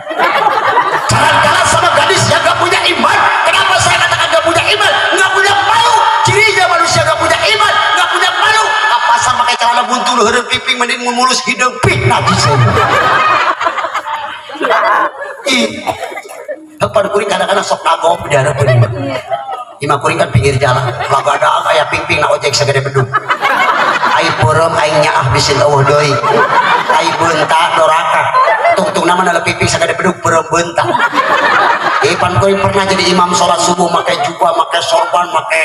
S3: jalan-jalan sama gadis yang gak punya iman. Kenapa saya katakan gak punya iman? Gak punya malu. Cirinya manusia gak punya iman, gak punya malu. Ke pasar pakai celana buntung heureun piping mending mulus hidung pih najis. Depan kuring kadang-kadang sok nagop di hadapan imah kuring kan pinggir jalan lagada kayak ping-ping na ojek segede bedug ai peureum aing nyaah bisin eueuh deui ai beuntak doraka tungtung nama na piping segede bedug peureum beuntak. Ipan kuring pernah jadi imam sholat subuh make jubah make sorban make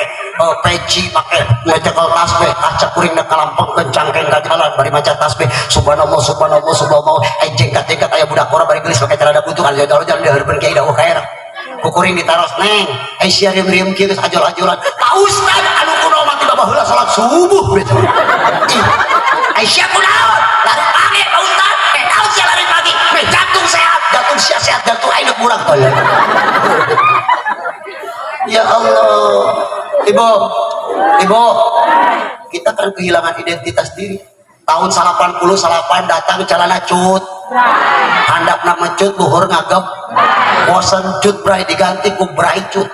S3: peci make ngecekel tasbih kaca kuring na kalampengkeun cangkeng ka jalan bari maca tasbih subhanallah subhanallah subhanallah ai jengkat-jengkat aya budak orang bari gelis make celana buntung al jalan di hareupeun kiai dawuh kaera kukuring ditaros neng sia riem-riem kieu geus ajol-ajolan ka ustad anu kuno mah tiba baheula salat subuh betul. Aisyah kunaon lari pagi ka ustad tahu sia lari pagi jantung sehat jantung sia sehat jantung aing kurang toh ya. Ya Allah ibu kita kan kehilangan identitas diri. Tahun 88 datang celana cut handapna mecut luhur ngagep bosen cut bray diganti ku bray cut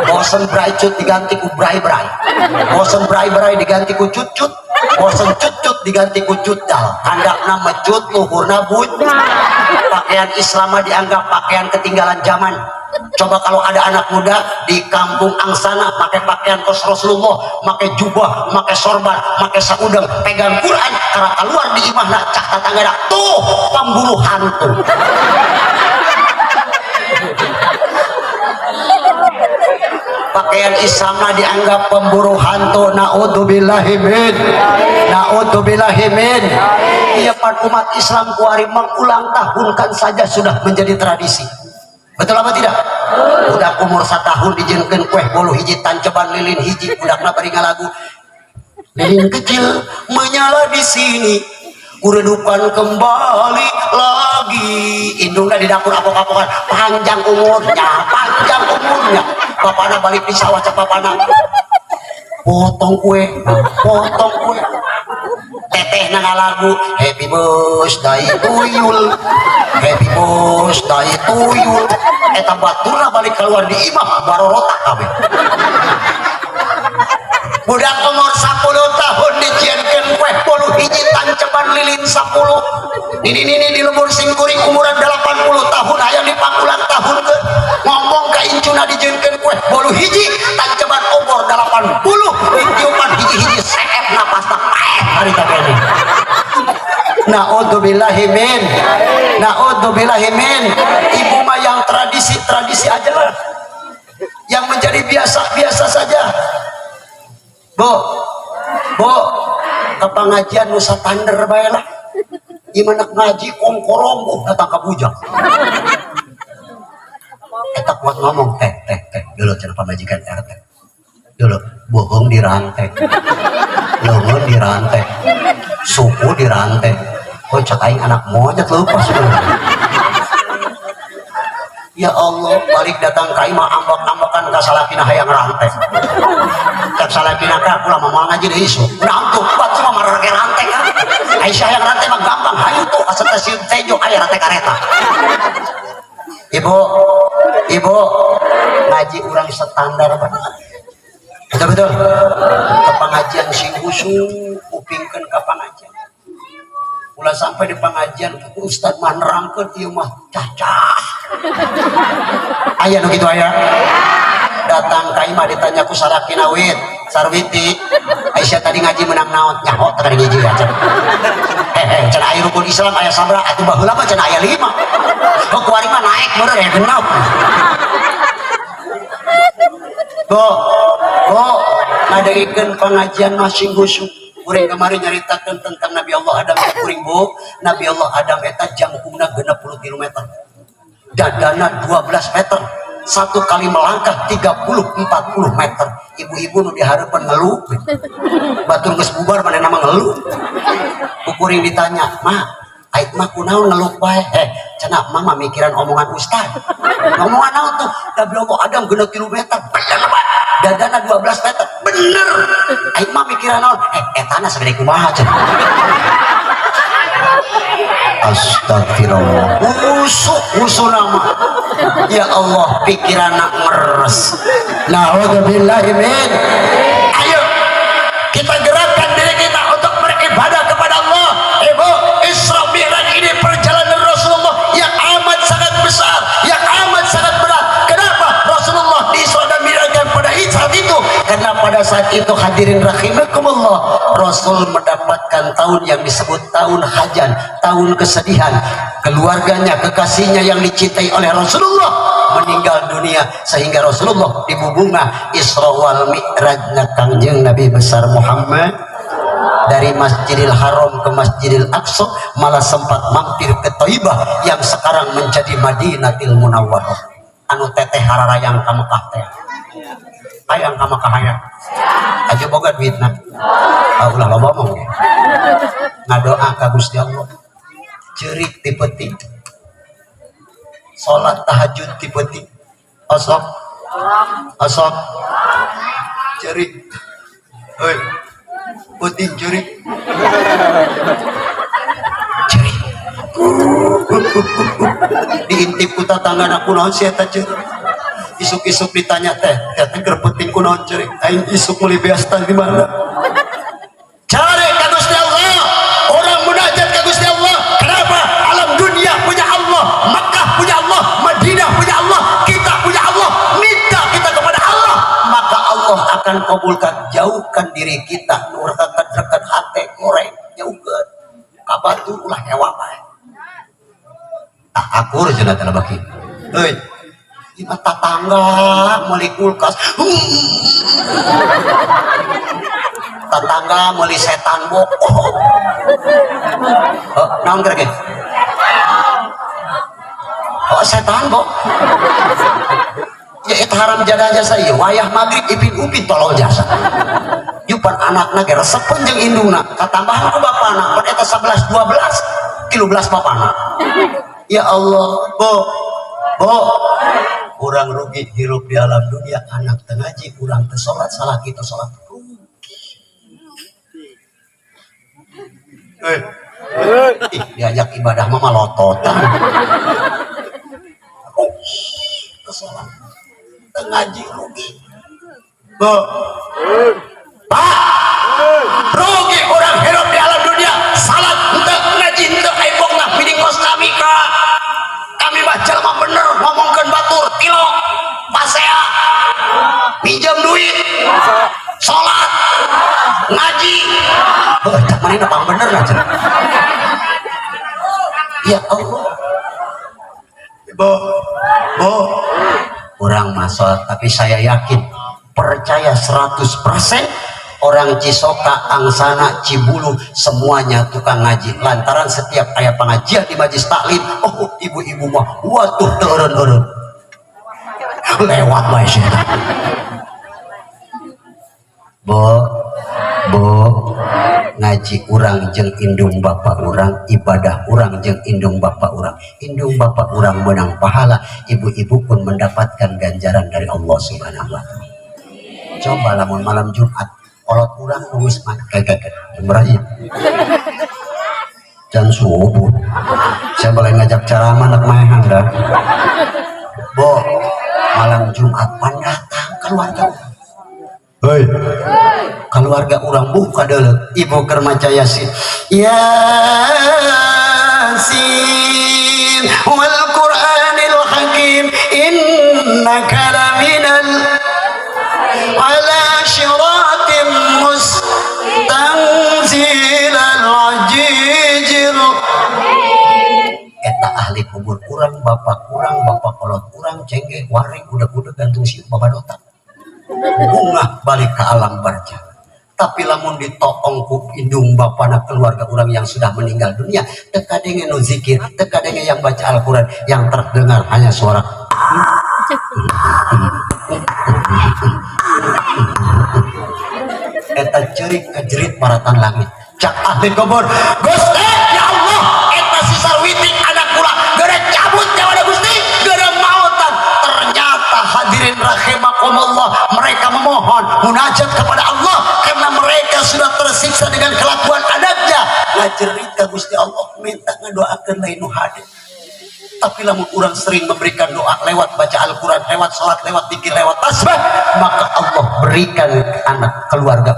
S3: bosen bray cut diganti ku bray bosen bray diganti ku cut bosen cut diganti ku cutdal handapna mecut luhurna buj. Pakaian Islam dianggap pakaian ketinggalan zaman. Coba kalau ada anak muda di kampung Angsana pakai pakaian kos Rasulullah, pakai jubah, pakai sorban, pakai saudeng, pegang Quran, karena keluar di imahna cak tetangga tuh pemburu hantu. Pakaian Islamna dianggap pemburu hantu. Naudzubillahimin. Iya pan umat Islam kuari mengulang tahunkan saja sudah menjadi tradisi. Betul apa tidak? Budak umur 1 tahun dijengkeun kue bolu hiji tanceban lilin hiji budakna bari ngalagu lilin kecil menyala di sini kuredupan kembali lagi. Indungnya di dapur apok-apokan, panjang umurnya. Bapana balik di sawah cak bapana. Potong kue. Teteh nang lagu happy birthday to you, happy birthday to you. Eta baturna balik keluar di imah barorota kabeh. Budak umur 10 tahun dijieunkeun kue 10 hiji tanceban lilin 10. Ini di lembur singkuring umuran 80 tahun aya di pangulang tahun ke ngomong ka incuna dijieunkeun kue 10 hiji tanceban umur 80 ditiupan hiji-hiji seep napasna paeh hari kabeh. Naudzubillahi min. Ibu mah yang tradisi aja lah. Yang menjadi biasa saja. Bu, ke pengajian Nusa Tander bae lah. Gimana ngaji kongkorong datang ke bujang. Eta kuat ngomong teh dulu cenah pamajikan RT. Dulu bohong dirantai. Leungeun dirantai. Suku dirantai. Oh cak aing anak monyet lepas. Ya Allah, balik datang ka imah ambak-ambakan ka salakina hayang rantai. Cak salakina ka kula mah ngaji deui isu. Urang tuh kuat cuma marake rantai kan. Aisyah yang rantai mah gampang, hayu tuh ka stasiun Tejo aya rantai kareta. Ibu ngaji urang standar banget. Betul. Ke pengajian sing khusyuk, upingkeun ka pengajian. Ulah sampai di pengajian Ustaz mah nerangkeun ieu mah cacah. Aya nu kitu aya. Datang ka imah ditanya ku Sarakina Wit, Sarwiti. Aisyah tadi ngaji menang naon? Nyaho teh ngaji aja. Cenah aya rukun Islam aya sabra atuh baheula mah cenah aya 5. Oh kuari mah naik bener ya genep. Bu, ngadegikeun pengajian masing khusyuk. Kuring kemarin nyaritakeun tentang Nabi Allah Adam kuring bu. Nabi Allah Adam eta jangkungna 60 km. Dadana 12 meter. Satu kali melangkah 30-40 meter. Ibu-ibu nu dihareupeun ngeluh. Batur geus bubar manehna mah ngeluh. Kuring ditanya, "Ma, ait mah kunaon ngeluh bae?" Cenah mama mikiran omongan ustaz. Omongan naon tuh? Nabi Allah Adam 60 km. Dadana 12 meter. Bener. Aing mah mikiran naon? Etana segede kumaha cenah. Astagfirullah. Usuk nama. Ya Allah, pikiranna ngeres. Naudzubillahi min. Ayo kita gerakkan diri kita untuk beribadah kepada Allah. Ibu, Isra Mi'raj ini perjalanan Rasulullah yang amat sangat besar, yang amat sangat berat. Kenapa Rasulullah di Isra dan Mi'raj pada saat itu? Karena pada saat itu hadirin rahimakumullah, Rasul mendapatkan tahun yang disebut tahun hajan, tahun kesedihan. Keluarganya, kekasihnya yang dicintai oleh Rasulullah meninggal dunia, sehingga Rasulullah dibubunga Isra wal Mi'rajna Kangjeng Nabi besar Muhammad dari Masjidil Haram ke Masjidil Aqsa, malah sempat mampir ke Thaibah yang sekarang menjadi Madinatul Munawwarah. Anu teteh hararayang ka Mekah teh. Hayang ka Mekah hayang. Aja boga duitna. Ulah loba mah. Ngadoa ka Gusti Allah. Cerik ti peuting. Salat tahajud ti peuting. Asap. Cerik. Heuy. Peuting cerik. Cerik. Diintip ku tatangan aku naon sia eta cerik. Isuk-isuk ditanya teh keur peuting kunaon cerik. Aing isuk meuli beastan di mana? Cari ka Gusti Allah. Orang munajat ka Gusti Allah. Kenapa? Alam dunia punya Allah, Makkah punya Allah, Madinah punya Allah, kita punya Allah. Minta kita kepada Allah, maka Allah akan kabulkan. Jauhkan diri kita nu dekat hate goreng, jauhkeun ka batu ulah hewa bae. Akur cenah teh baki. Heuy. Ima tatangga meuli kulkas. Tatangga meuli setan bokok. Naon keur ge? Setan bok. Ya eta haram jaga jasa ieu wayah magrib ipin-upin tolol jasa. jupan anakna ge resepen jeung indungna katambahan ku bapana pan eta 11 12 13 bapana. Ya Allah, Bo, urang rugi hirup di alam dunia, anak teu ngaji, urang teu salat, salah kita salat rugi. Diajak ibadah mah malototan. Teu salat, teu ngaji rugi. Bo, Pak, rugi orang hidup di alam dunia, salat henteu ngaji henteu aibongna piring kos kami kami baca mah bener ngomongkeun batur tilo pasea pinjam duit salat ngaji tak mana pang bener aja. Ya Allah, Bo, orang masuk tapi saya yakin percaya 100% orang Cisoka, Angsana, Cibulu semuanya tukang ngaji lantaran setiap ayat pengajian di majlis taklim ibu-ibu mah waduh teureun-eureun lewat wae sia. Bo ngaji urang jeung indung bapak urang, ibadah urang jeung indung bapak urang, indung bapak urang menang pahala, ibu-ibu pun mendapatkan ganjaran dari Allah Subhanahu wa taala. Coba lamun malam Jumat kolot urang nulis mah kagak berarti jam subuh saya boleh ngajak ceramah anak maehan dah. Bo, malam Jumat pandatang keluarga hei keluarga urang buka dulu ibu keur maca Yasin wal Qur'anil Hakim innaka laminal ala syiratim mustanzilal ajijil. Eta ahli kubur kurang bapak kolot kurang cengge waring udah gantung si babadota bunga balik ke alam barja. Tapi lamun ditokong ku indung bapana keluarga orang yang sudah meninggal dunia tekadenge nu zikir tekadenge yang baca Al-Quran yang terdengar hanya suara eta cerik kejerit maratan langit cak ahli kubur Gusti ya Allah eta si sarwiti anak kula gara cabut nyawa Gusti gara mautan. Ternyata hadirin rahimakumullah mereka memohon munajat kepada Allah karena mereka sudah tersiksa dengan kelakuan anaknya ngajerita Gusti Allah minta ngedoakeun lain nu hadir. Tapi lamun urang sering memberikan doa lewat baca Al-Quran, lewat salat, lewat zikir, lewat tasbih, maka Allah berikan anak keluarga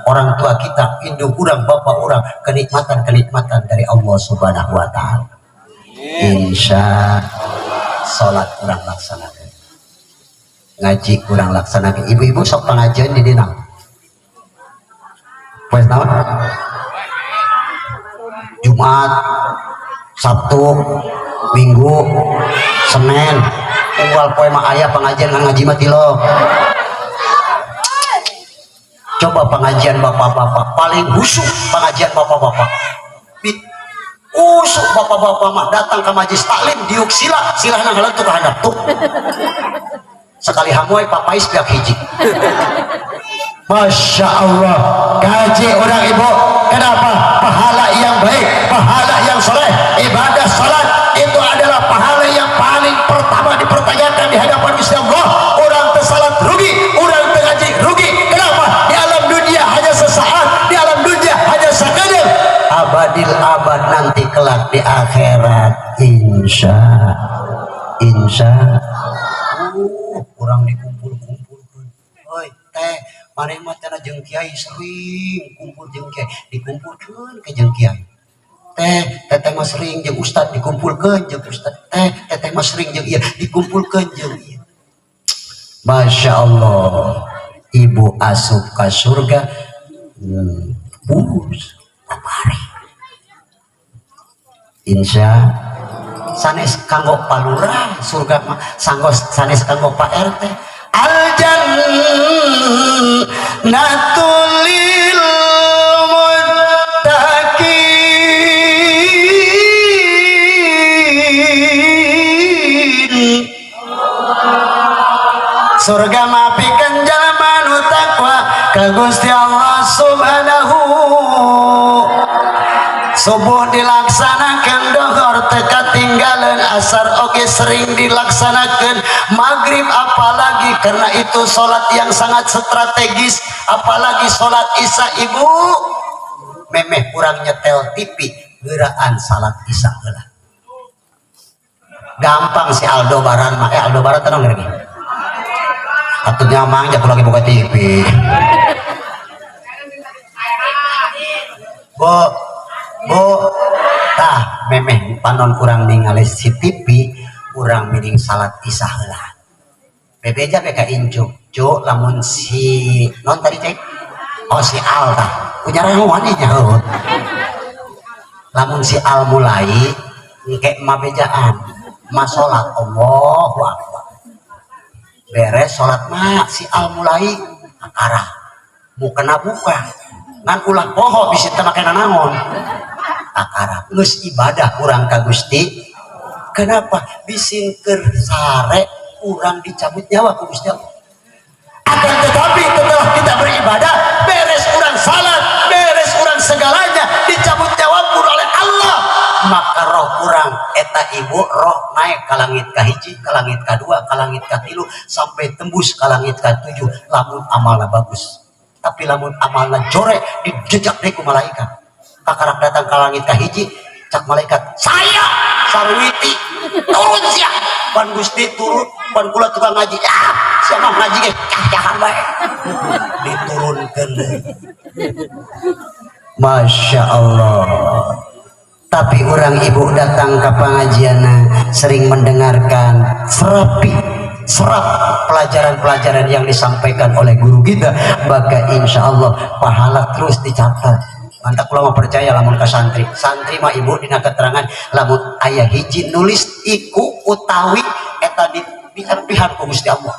S3: orang tua kita, induk urang, bapak urang, kenikmatan dari Allah Subhanahu wa taala. Insya salat urang laksanakan. Ngaji urang laksanakan. Ibu-ibu sok pengajian di dina. Poe naon? Jumat, Sabtu, Minggu, Senin, unggal poe mah aya pengajian ngaji mah tilo. Coba pengajian bapak-bapak paling husuk pengajian bapak-bapak. Usuk bapak-bapak mah datang ke majlis taklim diuk silahna halantu ka handap tuh. Sekali hamoy papais pihak hiji. Masya Allah gaji orang ibu kenapa pahala yang baik pahala yang soleh ibadah salat itu adalah pahala yang paling pertama dipertanyakan di hadapan Gusti Allah. Orang tersalat rugi orang tergaji rugi kenapa di alam dunia hanya sesaat di alam dunia hanya sekadar abadil abad nanti kelak di akhirat insya orang dikumpul-kumpulkan oi teh maneh mah cenah jeung kiai sering kumpul jeung kiai dikumpulkeun ke jeung kiai teteh mah sering jeung ustad dikumpulkeun jeung ustad teteh mah sering jeung ieu dikumpulkeun jeung ieu. Masya Allah ibu asup ka surga bus papare insya sanes kanggo palurah surga mah sanes kanggo Pak RT Al-jannatul lil muttaqin surga mah pikeun jalma nu takwa ka Gusti Allah subhanahu. Subuh dilaksanakan dohor teka tinggalan, asar oke sering dilaksanakan, maghrib apalagi, karena itu sholat yang sangat strategis, apalagi sholat isya. Ibu memeh kurang nyetel TV geraan salat isya heula. Gampang si Aldobaran mah Aldobaran tenang lagi atuh nyamang jago lagi buka TV. Bu tah memeh panon kurang ningali si TV, kurang miring salat isya heula. Bebeja beka injuk jo lamun si non tadi cek oh si Al tah punya rawan nya heuh. Lamun si Al mulai engke mah bejaan mah salat Allahu Akbar. Beres salat mah si Al mulai akara mukena buka ngan ulah poho bisi teu make nanaon akara geus ibadah kurang ka Gusti. Kenapa bisin keur sare kurang dicabut nyawa ku Gusti Allah. Akan tetapi setelah kita beribadah beres kurang salat, beres kurang segalanya dicabut nyawa pun oleh Allah, maka roh kurang eta ibu roh naik ke langit kahiji, ke langit kedua, ke langit katilu, sampai tembus ke langit ketujuh. Lamun amalna bagus, tapi lamun amalna jorek dijejak deku malaikat. Kakarak datang ke langit kahiji, cak malaikat saya sarwiti turun sia pan Gusti turun pan kula tukang ngaji siapa ngaji ge cacahan bae diturunkeun. Masya Allah. Tapi orang ibu datang ke pengajian sering mendengarkan serap pelajaran-pelajaran yang disampaikan oleh guru kita, maka insya Allah pahala terus dicatat. Mantap ulama percaya lamun ke santri mah ibu dina keterangan lamun ayah hiji nulis iku utawi eta diampihan ku Gusti Allah,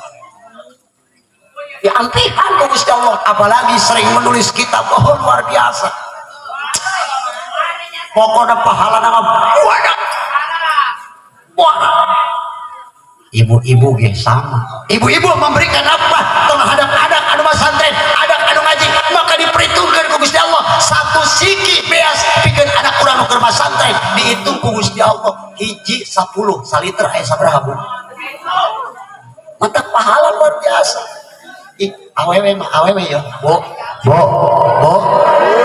S3: diampihan ku Gusti Allah, apalagi sering menulis kitab. Oh luar biasa, pokoknya pahala nama buana. Ibu-ibu ge sama, ibu-ibu memberikan apa tong hadap-hadap anu masantren, hadap anu ngaji, maka diperhitungkan ku Gusti Allah satu siki beas pikeun anak urang nu keur masantren dihitung ku Gusti Allah hiji 10 saliter aya sabaraha bu. Mantap pahala luar biasa. Awewe mah awewe ya bo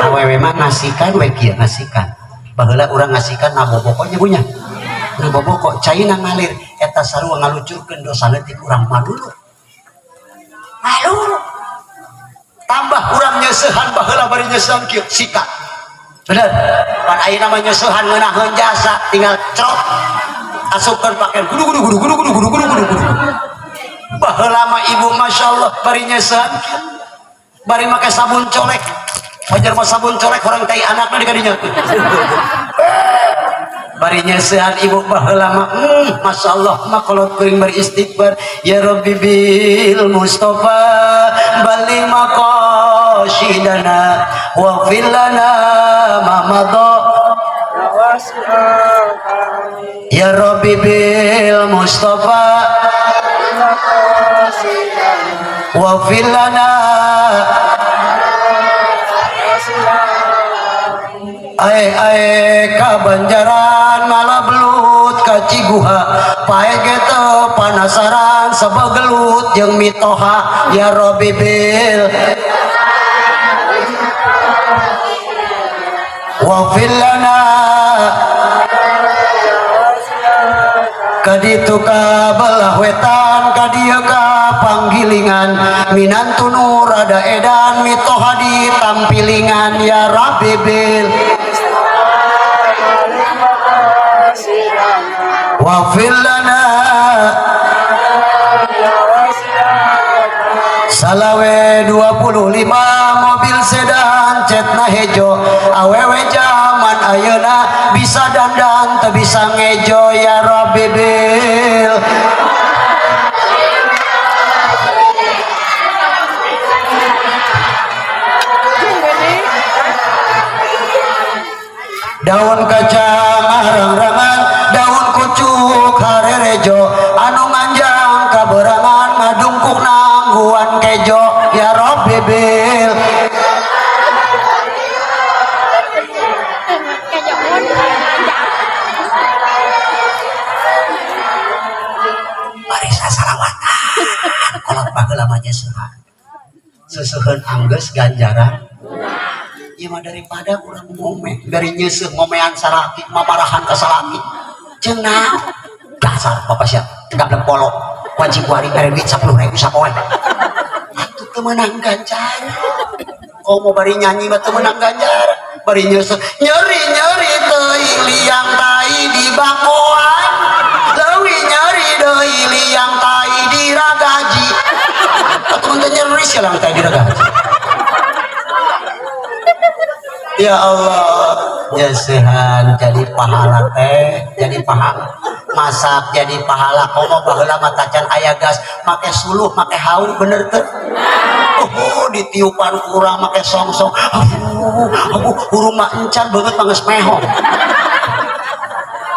S3: awewe mah ngasihkan we kieu ngasihkan baheula urang ngasihkan naboboknya punya naboboko caina ngalir eta sarua ngalucurkeun dosa leutik urang malu tambah urang nyeusehan baheula bari nyeusehan kieu sikat bener pan ayeuna mah nyeusehan ngeunaheun jasa tinggal crop asupkeun pakaian gudu baheula mah ibu masya Allah bari nyeusehan kieu bari make sabun colek wajar mah sabun colek orang tai anakna di kadinya bari nyeusehan ibu baheula mah masya Allah makolot kuring bari istighfar ya Rabbi bil Mustafa bali maqasidana wa fil lana ma madha ya Rabbi bil Mustafa wa fil lana ae ka Banjaran malah belut ka Ciguha pae gitu panasaran sebegelut jeung mitoha ya Rabbi bil wa fil lana kaditu ka belah wetan kadieu ka panggilingan minantu nu rada edan mitoha di tampilingan ya Rabbi bil wa fil lana salawe 25 mobil sedan cetna hejo awewe zaman ayeuna bisa dandan teu bisa ngejo ya Rabbi bil daun kacang arang-rangan daun kucuk harerejo anu manjang kaberangan ngadungkuk nangguan kejo ya Rabbi bil mah nyesehan seseuheun anggeus ganjaran ieu mah daripada urang ngome dari nyeuseum ngomean salaki mamarahan ka salaki cenah dasar bapak sia gablek polo wajib wari mere duit 10.000 sapoe atuh teu meunang ganjaran kau mau bari nyanyi mah teu meunang ganjaran bari nyeuseum nyeri teuing liang tai di bakoan leuwih nyeri deui liang tai di ragaji atuh teh nyeri sia liang tai di ragaji. Ya Allah, nyesehan jadi pahala teh, jadi pahala masak jadi pahala. Komo baheula mah tacan aya gas, make suluh, make haus bener teh. Ditiupan kurang make songsong. Hurung mah encan banget mah geus mehong.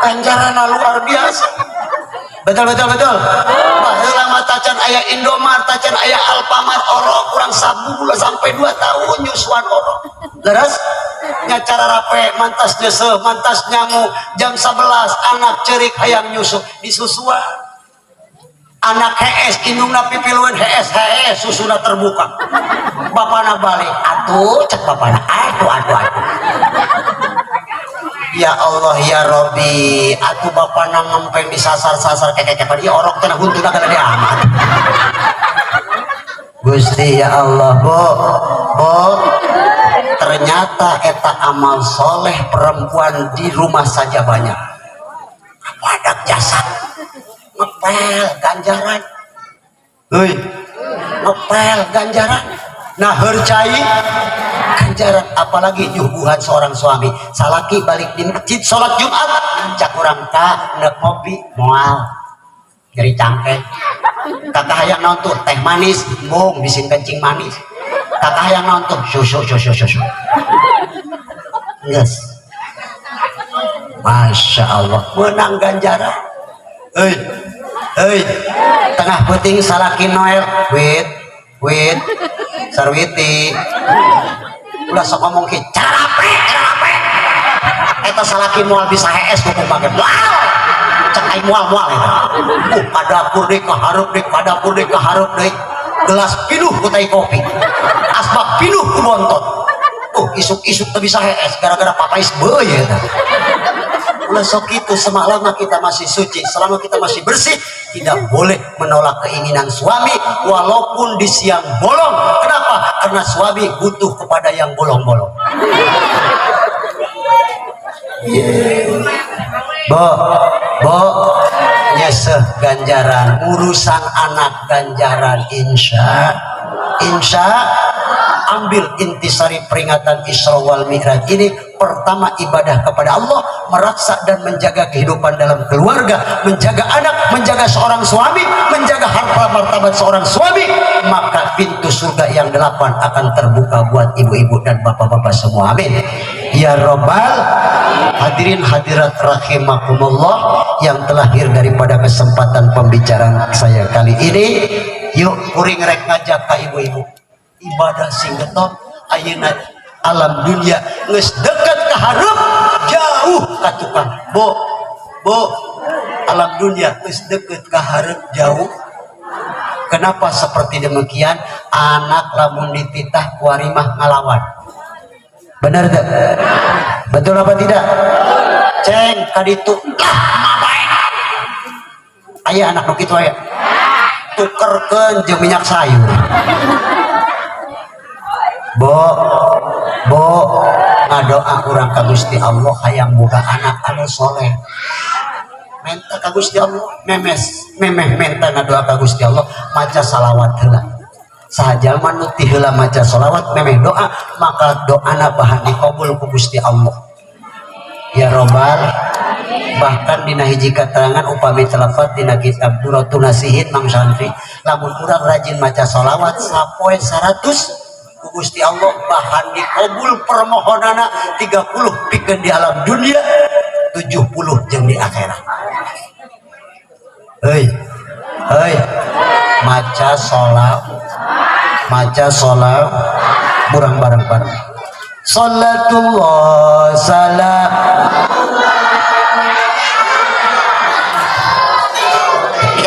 S3: Ganjaranna luar biasa. Betul. Baheula mah tacan aya Indomart, tacan aya Alfamart, orok kurang sabulan sampai 2 tahun nyusuan orok. Leres nya cara rape mantas nyeseuh mantas nyamu jam 11 anak cerik hayang nyusu disusuan anak hees indungna pipilueun hees susuna terbuka bapana balik atuh cek bapana aduh ya Allah ya Robbi atuh bapana ngempeng disasar-sasar kekek ieu orok teh huntuna kana dia amat Gusti ya Allah bo ternyata eta amal soleh perempuan di rumah saja banyak wadak jasa ngepel ganjaran ngepel ganjaran nah hercai ganjaran apalagi nyuguhan seorang suami salaki balik di masjid sholat Jumat cak urang ka neuk ngopi moal jadi cangkeh kata hayang naon tuh teh manis bong bisin kencing manis kata hayang naon tuh susu yes. Masya Allah menang ganjaran tengah puting salaki Noel wait sarwiti ulah sok ngomong ke carape eta salaki moal bisa hees kumpul pake cek aing moal eta ka dapur deui ka hareup deui gelas pinuh ku tai kopi asbak pinuh ku bontot isuk-isuk teu bisa hees gara-gara papais beuy eta ulah sok kitu selama kita masih suci selama kita masih bersih tidak boleh menolak keinginan suami walaupun di siang bolong kenapa? Karena suami butuh kepada yang bolong-bolong Bo nyeseh ganjaran urusan anak ganjaran insya ambil intisari peringatan Isra wal Mi'raj ini pertama ibadah kepada Allah meraksa dan menjaga kehidupan dalam keluarga menjaga anak menjaga seorang suami menjaga harta martabat seorang suami maka pintu surga yang 8 akan terbuka buat ibu-ibu dan bapak-bapak semua amin ya Rabbal hadirin hadirat rahimakumullah yang terlahir daripada kesempatan pembicaraan saya kali ini yuk kuring rek ngajak ka ibu-ibu ibadah sing getol ayeuna alam dunia geus deket ka hareup jauh ka tukang bo alam dunia geus deket ka hareup jauh kenapa seperti demikian anak lamun dititah ku ari mah ngalawan benar teh betul apa tidak ceng kaditu aya anak nu kitu aya tukerkeun jeung minyak sayur Bo ngadoa urang ka Gusti Allah hayang boga anak anu soleh menta ka Gusti Allah memeh menta ngadoa ka Gusti Allah maca salawat heula sajalma nu ti heula maca salawat memeh doa maka doana bahan dikabul ku Gusti Allah ya Rabbal bahkan dina hiji keterangan upami telafat dina kitab Duratun Nasihin Mang Santri lamun urang rajin maca salawat sapoe 100 Gusti Allah bahan dikabul permohonana 30 pikeun di alam dunia 70 jeung di akhirat maca salat kurang bareng-bareng sallatullah salam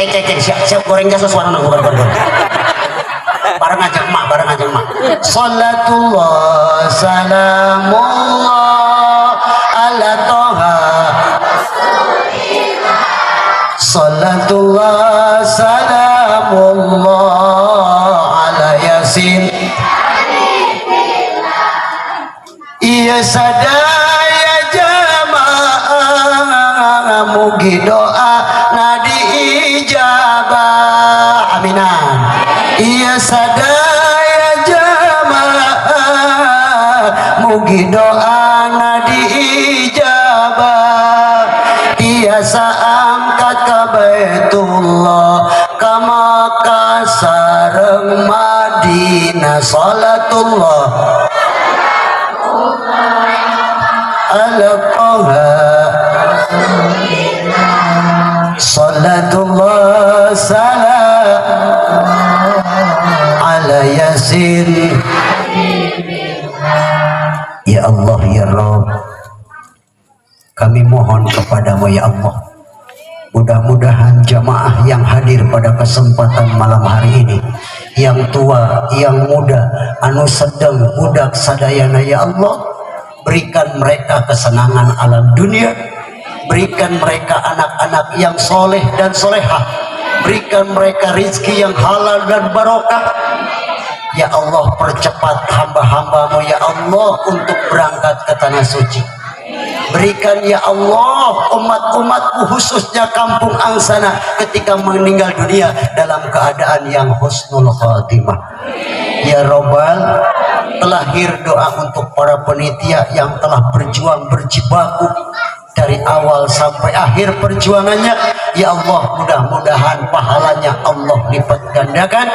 S3: cek siap goreng jasa suara nang goreng bareng aja emak, bareng aja emak. Salatullah salamullah ala toha. Salatullah salamullah ala yasin. Iya sadaya jamaah mugi doa nadi ijabah. Aminan. Iya sadaya jamaah mugi doa nadi ijabah. Tiasa angkat ke Baitullah kama kasareng Madinah. Salatullah ala Toha. Salatullah salam ala Yasin. Ya Allah ya Rabb, kami mohon kepadamu ya Allah, mudah-mudahan jamaah yang hadir pada kesempatan malam hari ini, yang tua, yang muda, anu sedang, budak sadayana ya Allah, berikan mereka kesenangan alam dunia, berikan mereka anak-anak yang soleh dan solehah, berikan mereka rizki yang halal dan barokah. Ya Allah, percepat hamba-hambamu ya Allah untuk berangkat ke tanah suci. Berikan ya Allah umat-umatku khususnya kampung Angsana ketika meninggal dunia dalam keadaan yang husnul khatimah. Ya Robbal, terlahir doa untuk para penitia yang telah berjuang berjibaku dari awal sampai akhir perjuangannya. Ya Allah, mudah-mudahan pahalanya Allah lipat gandakan,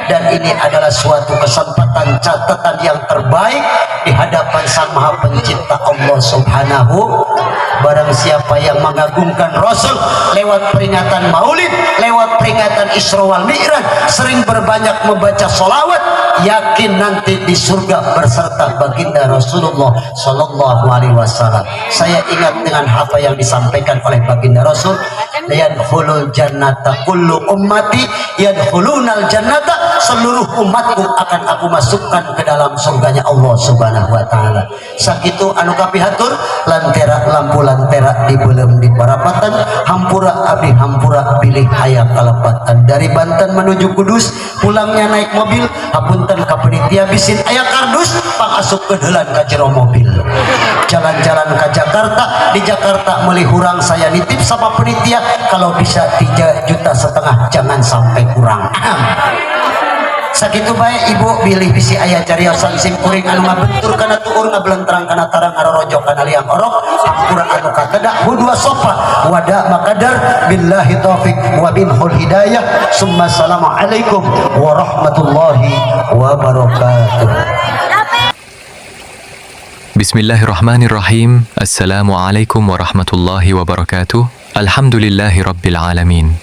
S3: dan ini adalah suatu kesempatan catatan yang terbaik di hadapan Sang Maha Pencipta Allah Subhanahu. Barang siapa yang mengagungkan Rasul lewat peringatan Maulid, lewat peringatan Isra wal Mi'raj, sering berbanyak membaca sholawat, yakin nanti di surga berserta baginda Rasulullah Sallallahu Alaihi Wasallam. Saya ingat dengan apa yang disampaikan oleh baginda Rasul, yadkhulul jannata kullu ummati yadkhulunal jannata, seluruh umatku akan aku masukkan ke dalam surganya Allah Subhanahu wa taala. Sakitu anu kapihatur lantera lampu lantera di belum di parapatan, hampura abdi hampura pilih hayang kalapatan. Dari Banten menuju Kudus, pulangnya naik mobil, hapunten ka panitia bisin aya kardus pangasup ke heula ka jero mobil. Jalan-jalan ke Jakarta, di Jakarta meuli hurang saya nitip sama panitia, kalau bisa 3,5 juta jangan sampai kurang. Sakitu bae ibu bilih bisi aya cariosan sim kuring anu ngabentur kana tuur ngabelentrang kana tarang ngarorojo kana liang orok, hampura anu katedak hudua sofa wada makadar. Billahi taufik wa binhul hidayah. Summa assalamualaikum warahmatullahi wabarakatuh.
S4: Bismillahirrahmanirrahim. Assalamualaikum warahmatullahi wabarakatuh. Alhamdulillahi rabbil alamin.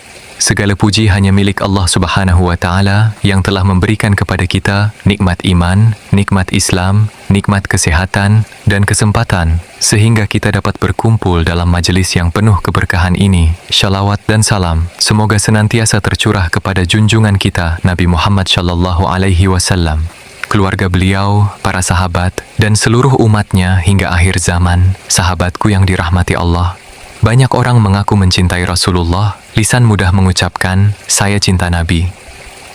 S4: Segala puji hanya milik Allah Subhanahu wa taala yang telah memberikan kepada kita nikmat iman, nikmat Islam, nikmat kesehatan dan kesempatan sehingga kita dapat berkumpul dalam majelis yang penuh keberkahan ini. Shalawat dan salam semoga senantiasa tercurah kepada junjungan kita Nabi Muhammad sallallahu alaihi wasallam, keluarga beliau, para sahabat dan seluruh umatnya hingga akhir zaman. Sahabatku yang dirahmati Allah, banyak orang mengaku mencintai Rasulullah, lisan mudah mengucapkan, saya cinta Nabi.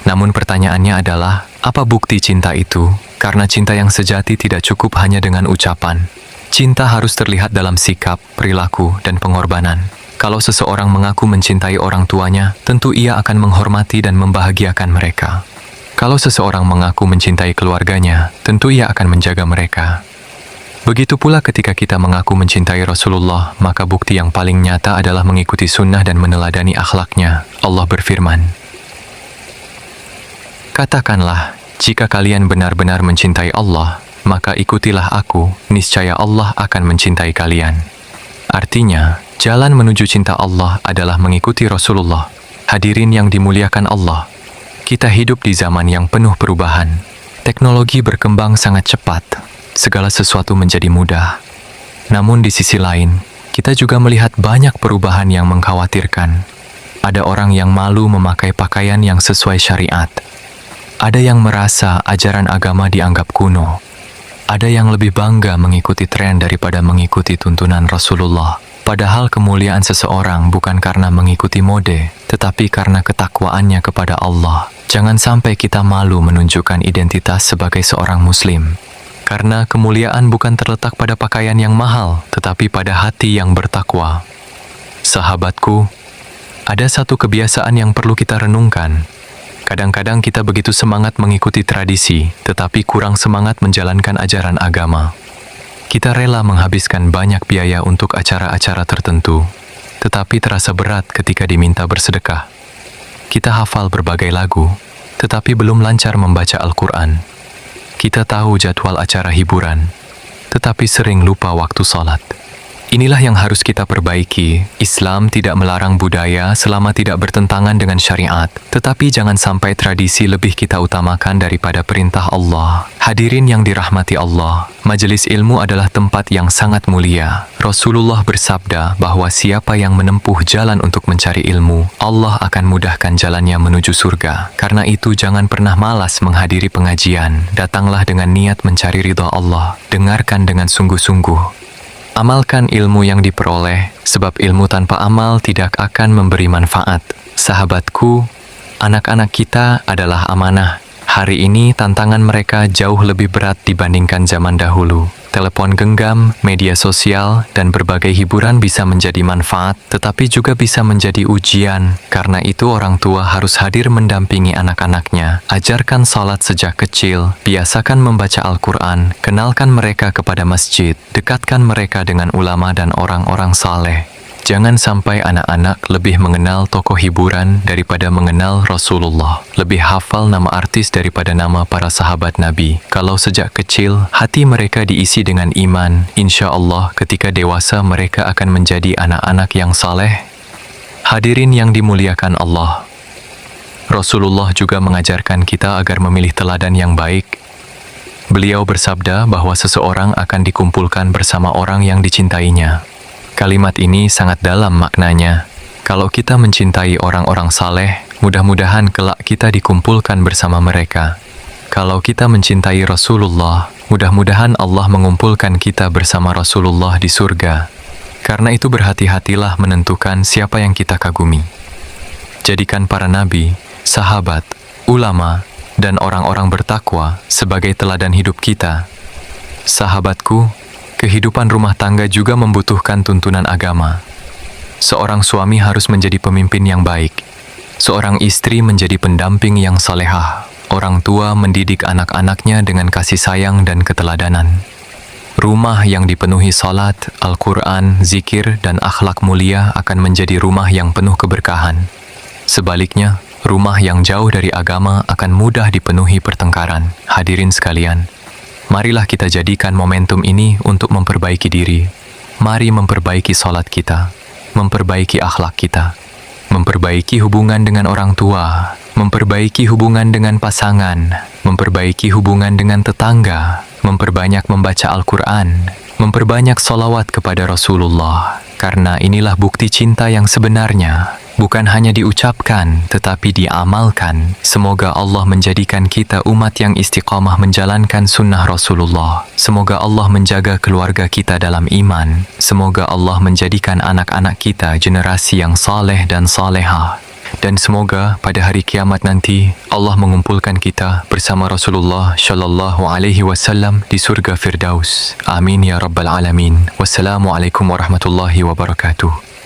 S4: Namun pertanyaannya adalah, apa bukti cinta itu? Karena cinta yang sejati tidak cukup hanya dengan ucapan. Cinta harus terlihat dalam sikap, perilaku, dan pengorbanan. Kalau seseorang mengaku mencintai orang tuanya, tentu ia akan menghormati dan membahagiakan mereka. Kalau seseorang mengaku mencintai keluarganya, tentu ia akan menjaga mereka. Begitu pula ketika kita mengaku mencintai Rasulullah, maka bukti yang paling nyata adalah mengikuti sunnah dan meneladani akhlaknya. Allah berfirman, katakanlah, jika kalian benar-benar mencintai Allah, maka ikutilah aku, niscaya Allah akan mencintai kalian. Artinya, jalan menuju cinta Allah adalah mengikuti Rasulullah. Hadirin yang dimuliakan Allah, kita hidup di zaman yang penuh perubahan. Teknologi berkembang sangat cepat. Segala sesuatu menjadi mudah. Namun di sisi lain, kita juga melihat banyak perubahan yang mengkhawatirkan. Ada orang yang malu memakai pakaian yang sesuai syariat. Ada yang merasa ajaran agama dianggap kuno. Ada yang lebih bangga mengikuti tren daripada mengikuti tuntunan Rasulullah. Padahal kemuliaan seseorang bukan karena mengikuti mode, tetapi karena ketakwaannya kepada Allah. Jangan sampai kita malu menunjukkan identitas sebagai seorang muslim. Karena kemuliaan bukan terletak pada pakaian yang mahal, tetapi pada hati yang bertakwa. Sahabatku, ada satu kebiasaan yang perlu kita renungkan. Kadang-kadang kita begitu semangat mengikuti tradisi, tetapi kurang semangat menjalankan ajaran agama. Kita rela menghabiskan banyak biaya untuk acara-acara tertentu, tetapi terasa berat ketika diminta bersedekah. Kita hafal berbagai lagu, tetapi belum lancar membaca Al-Quran. Kita tahu jadwal acara hiburan, tetapi sering lupa waktu sholat. Inilah yang harus kita perbaiki. Islam tidak melarang budaya selama tidak bertentangan dengan syariat, tetapi jangan sampai tradisi lebih kita utamakan daripada perintah Allah. Hadirin yang dirahmati Allah, majelis ilmu adalah tempat yang sangat mulia. Rasulullah bersabda bahwa siapa yang menempuh jalan untuk mencari ilmu, Allah akan mudahkan jalannya menuju surga. Karena itu jangan pernah malas menghadiri pengajian. Datanglah dengan niat mencari ridha Allah. Dengarkan dengan sungguh-sungguh. Amalkan ilmu yang diperoleh, sebab ilmu tanpa amal tidak akan memberi manfaat. Sahabatku, anak-anak kita adalah amanah. Hari ini tantangan mereka jauh lebih berat dibandingkan zaman dahulu. Telepon genggam, media sosial, dan berbagai hiburan bisa menjadi manfaat, tetapi juga bisa menjadi ujian. Karena itu orang tua harus hadir mendampingi anak-anaknya. Ajarkan salat sejak kecil, biasakan membaca Al-Quran, kenalkan mereka kepada masjid, dekatkan mereka dengan ulama dan orang-orang saleh. Jangan sampai anak-anak lebih mengenal tokoh hiburan daripada mengenal Rasulullah, lebih hafal nama artis daripada nama para sahabat Nabi. Kalau sejak kecil, hati mereka diisi dengan iman, insya Allah ketika dewasa mereka akan menjadi anak-anak yang saleh. Hadirin yang dimuliakan Allah, Rasulullah juga mengajarkan kita agar memilih teladan yang baik. Beliau bersabda bahwa seseorang akan dikumpulkan bersama orang yang dicintainya. Kalimat ini sangat dalam maknanya. Kalau kita mencintai orang-orang saleh, mudah-mudahan kelak kita dikumpulkan bersama mereka. Kalau kita mencintai Rasulullah, mudah-mudahan Allah mengumpulkan kita bersama Rasulullah di surga. Karena itu berhati-hatilah menentukan siapa yang kita kagumi. Jadikan para nabi, sahabat, ulama, dan orang-orang bertakwa sebagai teladan hidup kita. Sahabatku, kehidupan rumah tangga juga membutuhkan tuntunan agama. Seorang suami harus menjadi pemimpin yang baik. Seorang istri menjadi pendamping yang salehah. Orang tua mendidik anak-anaknya dengan kasih sayang dan keteladanan. Rumah yang dipenuhi salat, Al-Quran, zikir, dan akhlak mulia akan menjadi rumah yang penuh keberkahan. Sebaliknya, rumah yang jauh dari agama akan mudah dipenuhi pertengkaran. Hadirin sekalian, marilah kita jadikan momentum ini untuk memperbaiki diri. Mari memperbaiki salat kita, memperbaiki akhlak kita, memperbaiki hubungan dengan orang tua, memperbaiki hubungan dengan pasangan, memperbaiki hubungan dengan tetangga, memperbanyak membaca Al-Quran, memperbanyak sholawat kepada Rasulullah. Karena inilah bukti cinta yang sebenarnya. Bukan hanya diucapkan, tetapi diamalkan. Semoga Allah menjadikan kita umat yang istiqamah menjalankan sunnah Rasulullah. Semoga Allah menjaga keluarga kita dalam iman. Semoga Allah menjadikan anak-anak kita generasi yang saleh dan salehah. Dan semoga pada hari kiamat nanti Allah mengumpulkan kita bersama Rasulullah Shallallahu Alaihi Wasallam di surga Firdaus. Amin ya Rabbal Alamin. Wassalamualaikum warahmatullahi wabarakatuh.